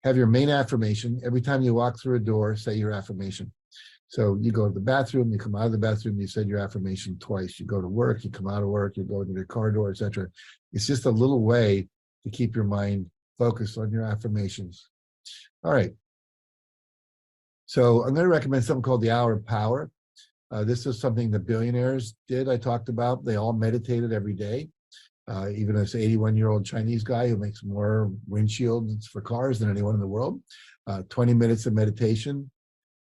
have your main affirmation. Every time you walk through a door, say your affirmation. So you go to the bathroom, you come out of the bathroom, you said your affirmation twice. You go to work, you come out of work, you go to your car door, etc. It's just a little way to keep your mind focused on your affirmations. All right. So I'm going to recommend something called the Hour of Power. This is something the billionaires did. I talked about. They all meditated every day. Even this 81-year-old Chinese guy who makes more windshields for cars than anyone in the world. 20 minutes of meditation.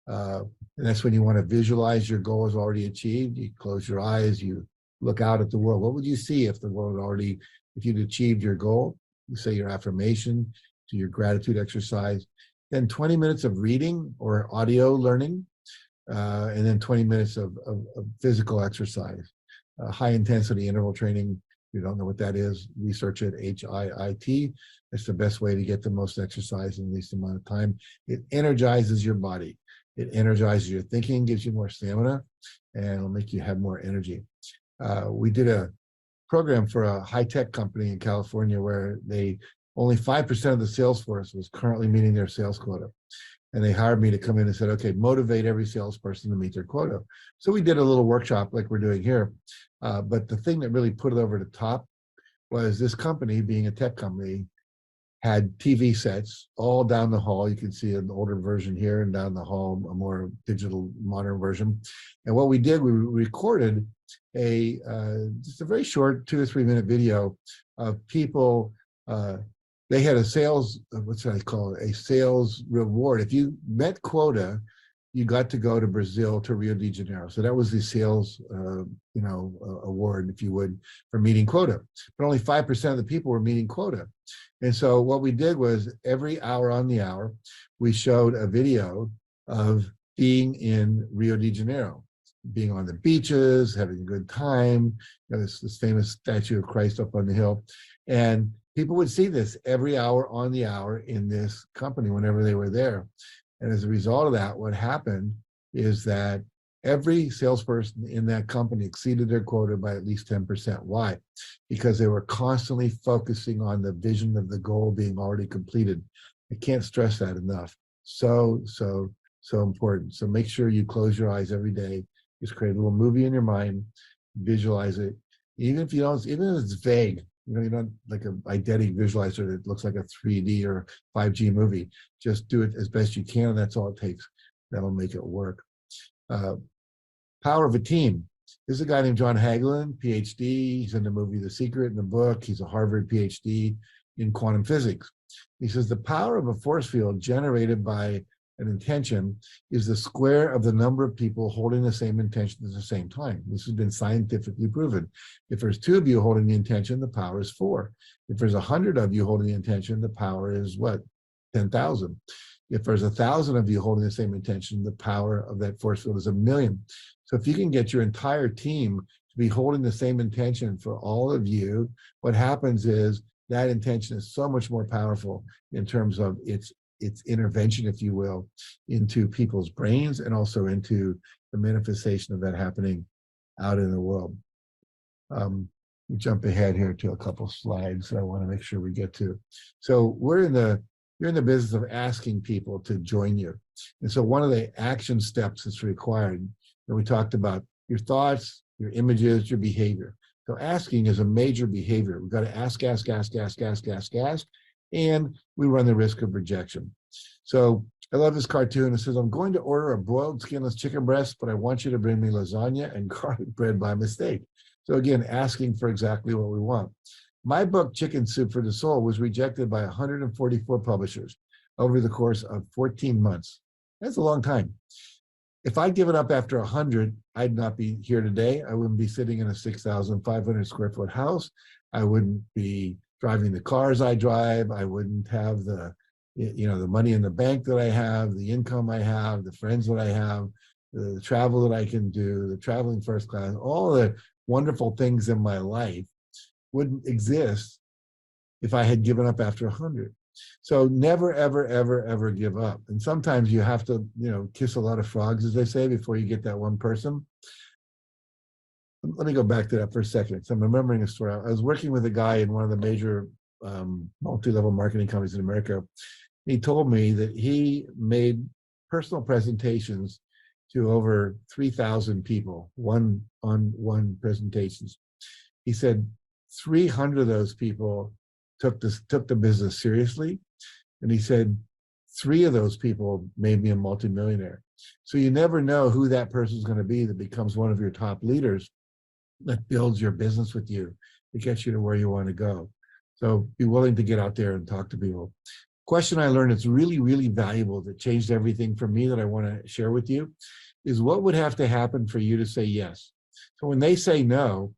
And that's when you want to visualize your goal is already achieved. You close your eyes, you look out at the world, what would you see if the world already, if you'd achieved your goal, you say your affirmation, do your gratitude exercise, then 20 minutes of reading or audio learning, and then 20 minutes of physical exercise. High intensity interval training, if you don't know what that is, research it, HIIT. That's the best way to get the most exercise in the least amount of time. It energizes your body. It energizes your thinking, gives you more stamina, and it'll make you have more energy. We did a program for a high-tech company in California where only 5% of the sales force was currently meeting their sales quota. And they hired me to come in and said, okay, motivate every salesperson to meet their quota. So we did a little workshop like we're doing here. But the thing that really put it over the top was this company, being a tech company, had TV sets all down the hall. You can see an older version here, and down the hall, a more digital, modern version. And what we did, we recorded just a very short 2 to 3 minute video of people. They had a sales, what should I call it? A sales reward. If you met quota, you got to go to Brazil, to Rio de Janeiro. So that was the sales, award, if you would, for meeting quota. But only 5% of the people were meeting quota. And so what we did was every hour on the hour, we showed a video of being in Rio de Janeiro, being on the beaches, having a good time. This famous statue of Christ up on the hill. And people would see this every hour on the hour in this company whenever they were there. And as a result of that, what happened is that every salesperson in that company exceeded their quota by at least 10%. Why? Because they were constantly focusing on the vision of the goal being already completed. I can't stress that enough. So important. So make sure you close your eyes every day. Just create a little movie in your mind, visualize it. Even if it's vague, you're not like an eidetic visualizer that looks like a 3D or 5G movie. Just do it as best you can, and that's all it takes. That'll make it work. Power of a team. There's a guy named John Hagelin, PhD. He's in the movie The Secret, in the book. He's a Harvard PhD in quantum physics. He says the power of a force field generated by an intention is the square of the number of people holding the same intention at the same time. This has been scientifically proven. If there's 2 of you holding the intention, the power is 4. If there's 100 of you holding the intention, the power is what? 10,000. If there's 1,000 of you holding the same intention, the power of that force field is 1,000,000. So if you can get your entire team to be holding the same intention for all of you, what happens is that intention is so much more powerful in terms of its intervention, if you will, into people's brains and also into the manifestation of that happening out in the world. We jump ahead here to a couple slides that I want to make sure we get to. So you're in the business of asking people to join you. And so one of the action steps that's required, and we talked about your thoughts, your images, your behavior. So asking is a major behavior. We've got to ask, and we run the risk of rejection. So I love this cartoon. It says, I'm going to order a broiled skinless chicken breast, but I want you to bring me lasagna and garlic bread by mistake. So again, asking for exactly what we want. My book, Chicken Soup for the Soul, was rejected by 144 publishers over the course of 14 months. That's a long time. If I'd given up after 100, I'd not be here today. I wouldn't be sitting in a 6,500 square foot house. I wouldn't be driving the cars I drive. I wouldn't have the money in the bank that I have, the income I have, the friends that I have, the travel that I can do, the traveling first class, all the wonderful things in my life wouldn't exist if I had given up after 100. So never, ever, ever, ever give up. And sometimes you have to, kiss a lot of frogs, as they say, before you get that one person. Let me go back to that for a second. So I'm remembering a story. I was working with a guy in one of the major multi-level marketing companies in America. He told me that he made personal presentations to over 3,000 people, one-on-one presentations. He said 300 of those people took the business seriously. And he said 3 of those people made me a multimillionaire. So you never know who that person is going to be that becomes one of your top leaders that builds your business with you, that gets you to where you want to go. So be willing to get out there and talk to people. Question I learned that's really, really valuable, that changed everything for me, that I want to share with you, is what would have to happen for you to say yes? So when they say no,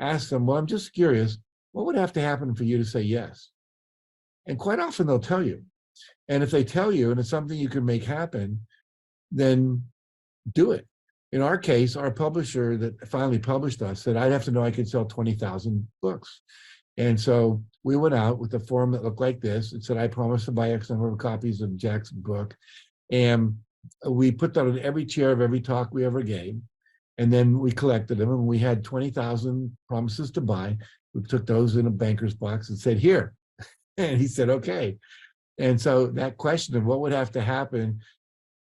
ask them, well, I'm just curious, what would have to happen for you to say yes? And quite often they'll tell you. And if they tell you and it's something you can make happen, then do it. In our case, our publisher that finally published us said, I'd have to know I could sell 20,000 books. And so we went out with a form that looked like this. It said, I promise to buy X number of copies of Jack's book. And we put that on every chair of every talk we ever gave. And then we collected them, and we had 20,000 promises to buy. We took those in a banker's box and said, here. And he said, okay. And so that question of what would have to happen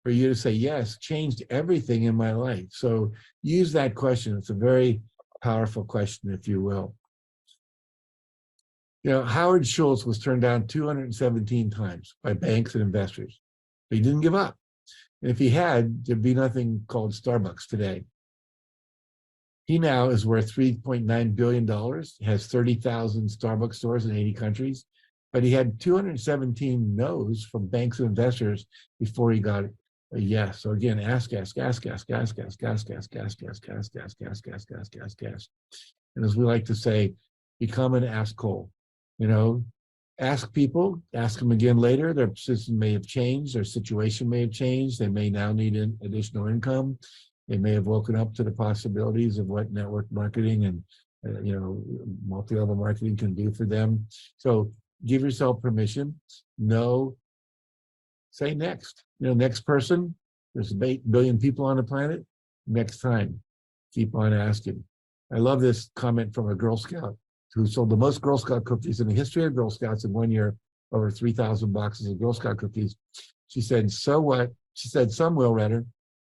for you to say yes changed everything in my life. So use that question. It's a very powerful question, if you will. You know, Howard Schultz was turned down 217 times by banks and investors, but he didn't give up. And if he had, there'd be nothing called Starbucks today. He now is worth $3.9 billion, has 30,000 Starbucks stores in 80 countries, but he had 217 no's from banks and investors before he got a yes. So again, ask. And as we like to say, become an ask-hole. You know, ask people, ask them again later. Their position may have changed, their situation may have changed. They may now need additional income. They may have woken up to the possibilities of what network marketing and multi-level marketing can do for them. So give yourself permission. No, say next. You know, next person. There's 8 billion people on the planet. Next time, keep on asking. I love this comment from a Girl Scout who sold the most Girl Scout cookies in the history of Girl Scouts in 1 year, over 3,000 boxes of Girl Scout cookies. She said, so what? She said, some will, rather,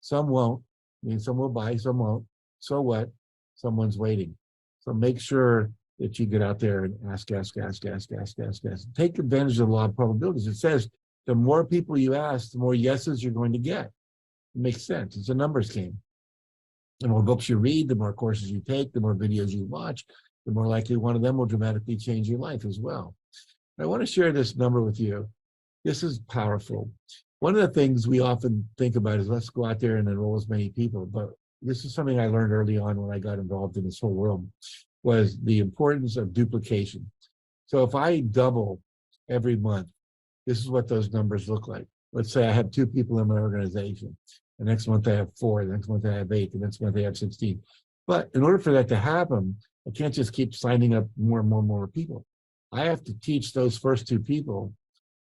some won't. I mean, some will buy, some won't. So what? Someone's waiting. So make sure that you get out there and ask. Take advantage of the law of probabilities. It says the more people you ask, the more yeses you're going to get. It makes sense. It's a numbers game. The more books you read, the more courses you take, the more videos you watch, the more likely one of them will dramatically change your life as well. I want to share this number with you. This is powerful. One of the things we often think about is let's go out there and enroll as many people. But this is something I learned early on when I got involved in this whole world, was the importance of duplication. So if I double every month, this is what those numbers look like. Let's say I have 2 people in my organization. The next month I have 4, the next month I have 8, the next month I have 16. But in order for that to happen, I can't just keep signing up more and more people. I have to teach those first 2 people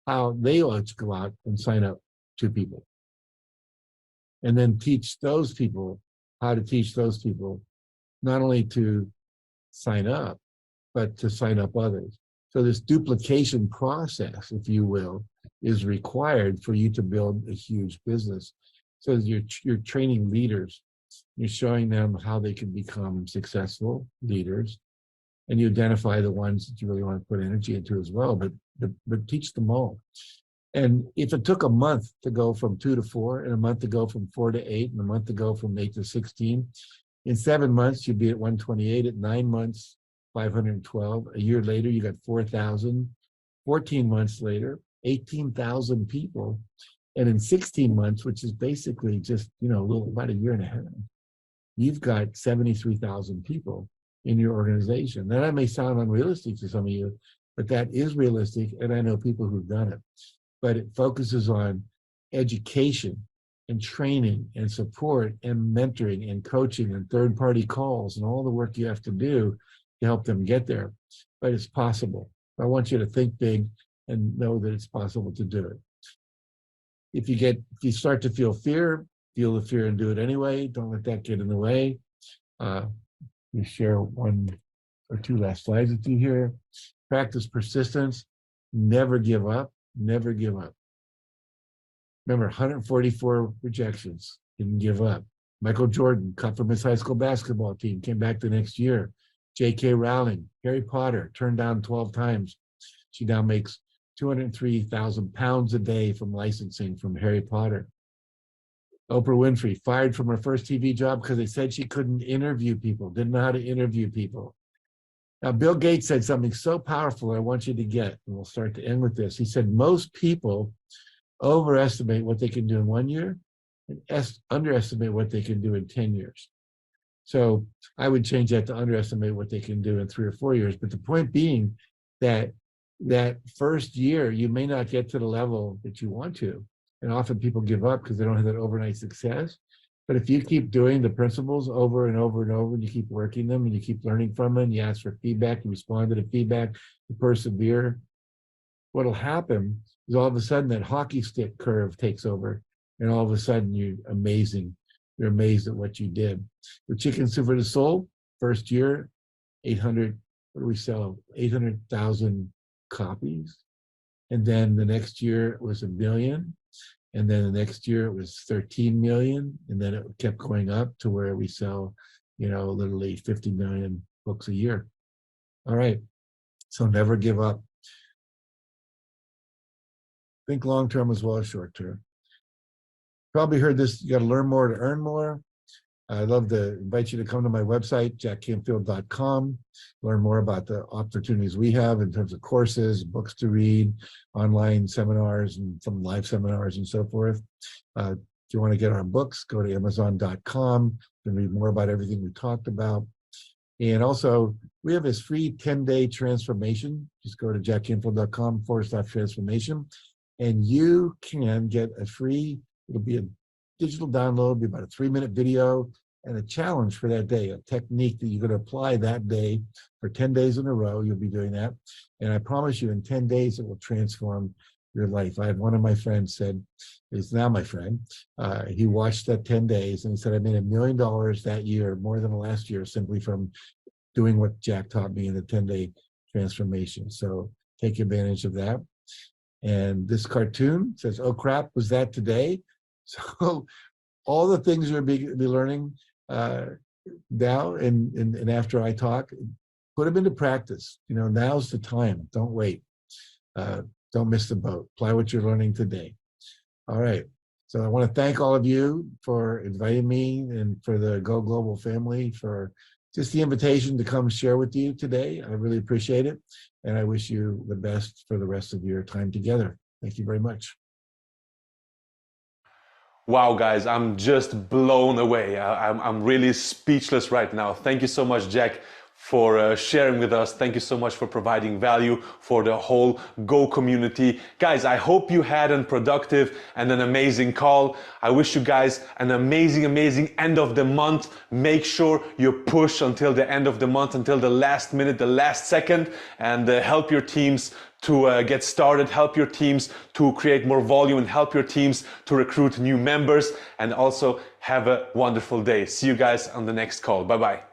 how they ought to go out and sign up 2 people. And then teach those people how to teach those people not only to sign up, but to sign up others. So this duplication process, if you will, is required for you to build a huge business. So you're training leaders. You're showing them how they can become successful leaders, and you identify the ones that you really want to put energy into as well, but teach them all. And if it took a month to go from 2 to 4, and a month to go from 4 to 8, and a month to go from 8 to 16, in 7 months, you'd be at 128. At 9 months, 512. A year later, you got 4,000. 14 months later, 18,000 people. And in 16 months, which is basically just, about a year and a half, you've got 73,000 people in your organization. Now, that may sound unrealistic to some of you, but that is realistic, and I know people who've done it. But it focuses on education and training and support and mentoring and coaching and third-party calls and all the work you have to do to help them get there. But it's possible. I want you to think big and know that it's possible to do it. If you start to feel the fear and do it anyway. Don't let that get in the way. You share 1 or 2 last slides with you here. Practice persistence. Never give up. Never give up. Remember, 144 rejections. Didn't give up. Michael Jordan, cut from his high school basketball team, came back the next year. J.K. Rowling, Harry Potter, turned down 12 times. She now makes 203,000 pounds a day from licensing from Harry Potter. Oprah Winfrey, fired from her first TV job because they said she couldn't interview people, didn't know how to interview people. Now, Bill Gates said something so powerful I want you to get, and we'll start to end with this. He said, most people overestimate what they can do in 1 year and underestimate what they can do in 10 years. So I would change that to underestimate what they can do in 3 or 4 years. But the point being that that first year, you may not get to the level that you want to. And often people give up because they don't have that overnight success. But if you keep doing the principles over and over and over, and you keep working them and you keep learning from them, you ask for feedback, you respond to the feedback, you persevere, what'll happen is all of a sudden that hockey stick curve takes over, and all of a sudden you're amazing. You're amazed at what you did. The Chicken Soup for the Soul, first year, 800, what do we sell? 800,000 copies. And then the next year it was 1 million. And then the next year it was 13 million. And then it kept going up to where we sell, literally 50 million books a year. All right. So never give up. Think long-term as well as short-term. Probably heard this, you got to learn more to earn more. I'd love to invite you to come to my website, jackcanfield.com, learn more about the opportunities we have in terms of courses, books to read, online seminars, and some live seminars and so forth. If you want to get our books, go to amazon.com and read more about everything we talked about. And also, we have this free 10-day transformation. Just go to jackcanfield.com/transformation, and you can get a free, it'll be a digital download, it'll be about a 3-minute video and a challenge for that day, a technique that you're going to apply that day for 10 days in a row. You'll be doing that. And I promise you in 10 days, it will transform your life. I had one of my friends said, he's now my friend, he watched that 10 days and he said, I made $1 million that year, more than the last year, simply from doing what Jack taught me in the 10-day transformation. So take advantage of that. And this cartoon says, oh crap, was that today? So all the things you'll be learning now and after I talk, put them into practice. Now's the time. Don't wait. Don't miss the boat. Apply what you're learning today. All right. So I want to thank all of you for inviting me and for the Go Global family for just the invitation to come share with you today. I really appreciate it. And I wish you the best for the rest of your time together. Thank you very much. Wow, guys, I'm just blown away. I'm really speechless right now. Thank you so much, Jack, for sharing with us. Thank you so much for providing value for the whole Go community. Guys, I hope you had a productive and an amazing call. I wish you guys an amazing, amazing end of the month. Make sure you push until the end of the month, until the last minute, the last second, and help your teams to get started, help your teams to create more volume, and help your teams to recruit new members. And also have a wonderful day. See you guys on the next call. Bye-bye.